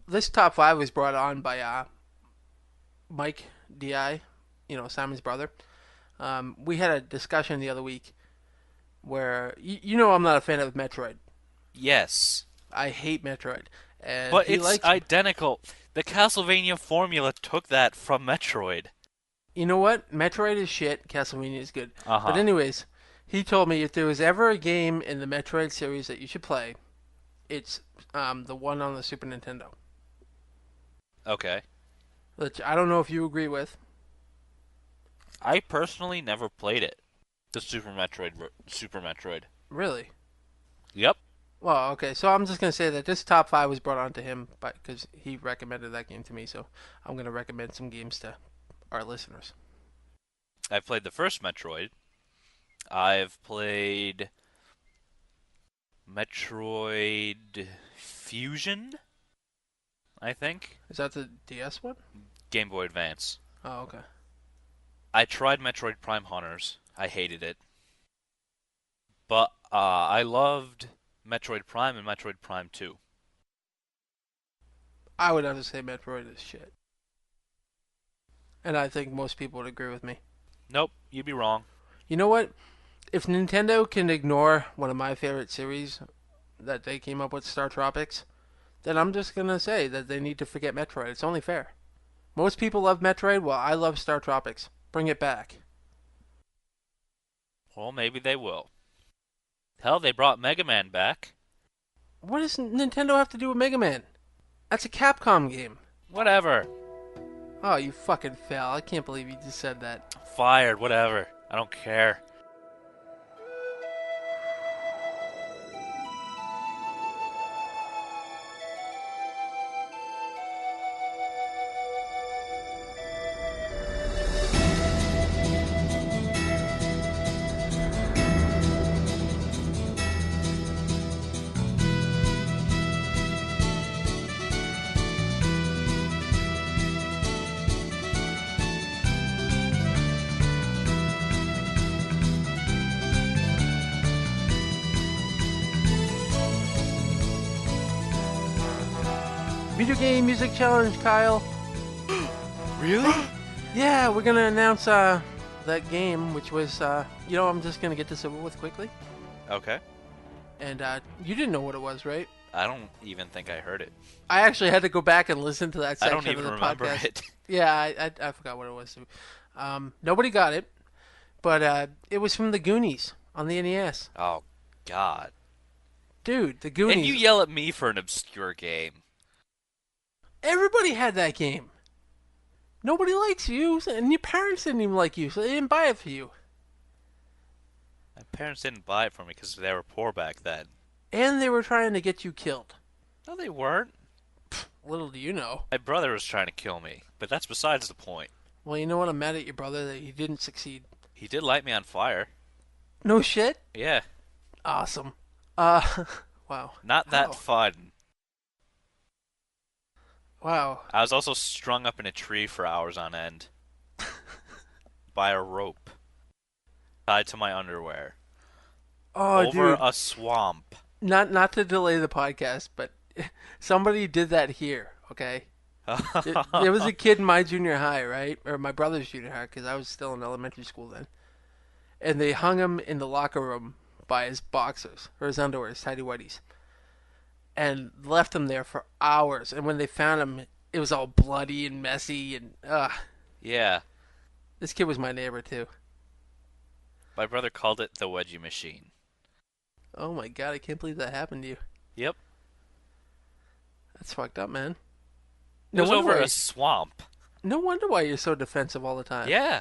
this top 5 was brought on by Mike Di, Simon's brother. We had a discussion the other week where I'm not a fan of Metroid. Yes. I hate Metroid, and But he it's likes. identical. The Castlevania formula took that from Metroid. You know what? Metroid is shit. Castlevania is good. But Uh-huh. anyways, he told me if there was ever a game in the Metroid series that you should play, it's the one on the Super Nintendo. Okay. Which I don't know if you agree with. I personally never played it. The Super Metroid. Really? Yep. Well, okay. So I'm just gonna say that this top 5 was brought on to him because he recommended that game to me. So I'm gonna recommend some games to our listeners. I played the first Metroid. I've played Metroid Fusion, I think. Is that the DS one? Game Boy Advance. Oh, okay. I tried Metroid Prime Hunters. I hated it. But I loved Metroid Prime and Metroid Prime 2. I would have to say Metroid is shit. And I think most people would agree with me. Nope, you'd be wrong. You know what? If Nintendo can ignore one of my favorite series that they came up with, Star Tropics, then I'm just going to say that they need to forget Metroid. It's only fair. Most people love Metroid. Well, I love Star Tropics. Bring it back. Well, maybe they will. Hell, they brought Mega Man back. What does Nintendo have to do with Mega Man? That's a Capcom game. Whatever. Oh, you fucking fail. I can't believe you just said that. Fired, whatever. I don't care. Video game music challenge, Kyle. Really? Yeah, we're gonna announce that game, which was I'm just gonna get this over with quickly. Okay. And you didn't know what it was, right? I don't even think I heard it. I actually had to go back and listen to that I section don't even of the remember podcast. it. Yeah, I forgot what it was. Nobody got it, but it was from the Goonies on the NES. Oh, God. Dude, the Goonies. And you yell at me for an obscure game. Everybody had that game. Nobody likes you, and your parents didn't even like you, so they didn't buy it for you. My parents didn't buy it for me because they were poor back then. And they were trying to get you killed. No, they weren't. Little do you know. My brother was trying to kill me, but that's besides the point. Well, you know what? I'm mad at your brother that he didn't succeed. He did light me on fire. No shit? Yeah. Awesome. Wow. Not that fun. Wow. I was also strung up in a tree for hours on end. By a rope. Tied to my underwear. Oh, over dude. a swamp. Not to delay the podcast, but somebody did that here, okay? There was a kid in my junior high, right? Or my brother's junior high, because I was still in elementary school then. And they hung him in the locker room by his boxers, or his underwear, his tighty whities. And left him there for hours. And when they found him, it was all bloody and messy and Yeah. This kid was my neighbor too. My brother called it the wedgie machine. Oh my god, I can't believe that happened to you. Yep. That's fucked up, man. It was over a swamp. No wonder why you're so defensive all the time. Yeah.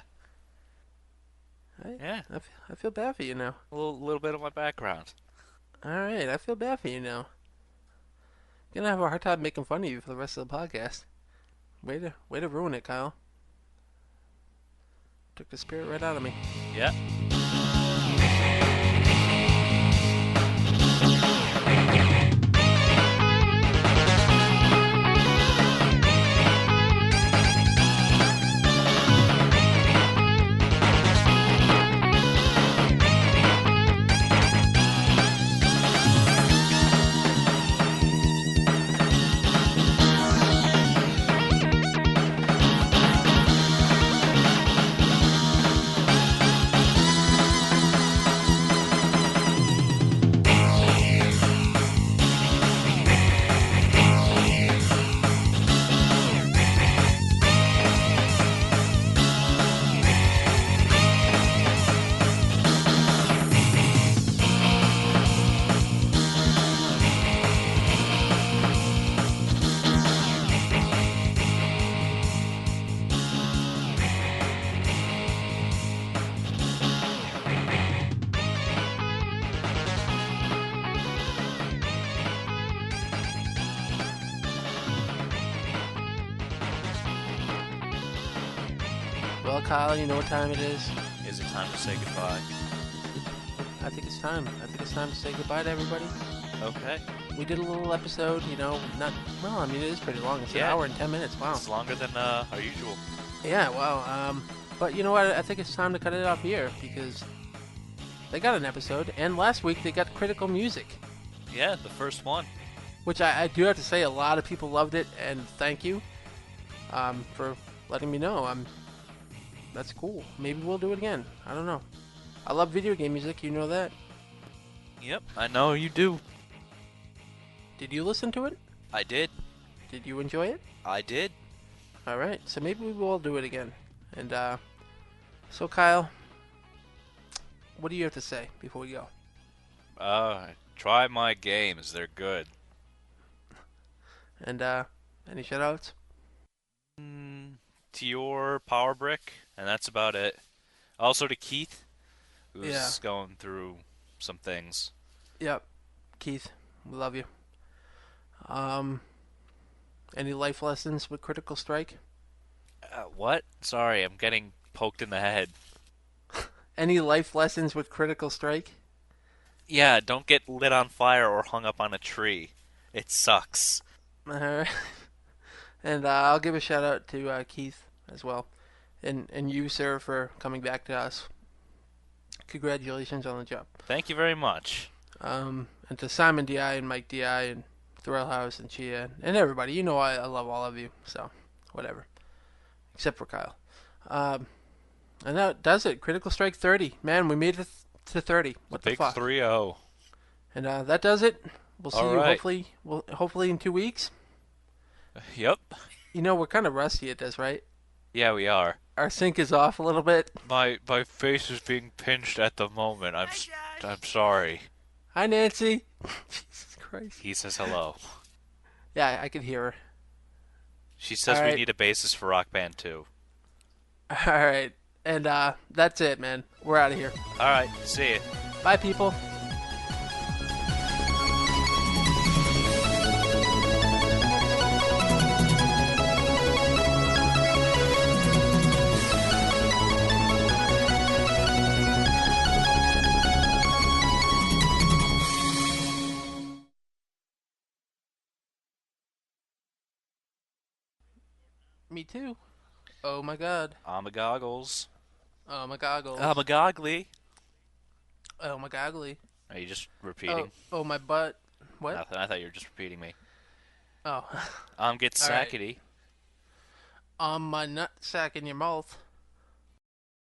Yeah. I feel bad for you now. A little bit of my background. Alright, I feel bad for you now. I'm gonna have a hard time making fun of you for the rest of the podcast. Way to ruin it, Kyle. Took the spirit right out of me. Yeah. Well, Kyle, you know what time it is? Is it time to say goodbye? I think it's time. I think it's time to say goodbye to everybody. Okay. We did a little episode, not well. I mean, it is pretty long. It's an Yeah. hour and 10 minutes. Wow. It's longer than our usual. Yeah. Wow. But you know what? I think it's time to cut it off here because they got an episode, and last week they got critical music, Yeah, the first one. which I do have to say a lot of people loved it, and thank you for letting me know. That's cool. Maybe we'll do it again. I don't know. I love video game music. You know that. Yep, I know you do. Did you listen to it? I did. Did you enjoy it? I did. All right. So maybe we will do it again. And so Kyle, what do you have to say before we go? Try my games. They're good. And any shoutouts? To your Power Brick, and that's about it. Also to Keith, who's going through some things. Yep. Keith, we love you. Any life lessons with Critical Strike? What? Sorry, I'm getting poked in the head. Any life lessons with Critical Strike? Yeah, don't get lit on fire or hung up on a tree. It sucks. Alright. And I'll give a shout out to Keith as well. And you, sir, for coming back to us. Congratulations on the job. Thank you very much. And to Simon DI and Mike DI and Thrill House and Chia and everybody. You know I love all of you, so whatever. Except for Kyle. And that does it. Critical Strike 30. Man, we made it to 30. What the Big fuck? 3-0. And that does it. We'll see All you right. hopefully in 2 weeks. Yep. We're kind of rusty at this, right? Yeah, we are. Our sync is off a little bit. My face is being pinched at the moment. I'm sorry. Hi, Nancy. Jesus Christ. He says hello. Yeah, I could hear her. She says All we right. need a bassist for Rock Band 2. All right. And that's it, man. We're out of here. All right, see ya. Bye, people. Me too. Oh my god. I'm a goggles. Oh my goggles. I'm a goggly. Oh my goggly. Are you just repeating? Oh my butt. What? Nothing. I thought you were just repeating me. Oh. Get All right. sackety. My nut sack in your mouth.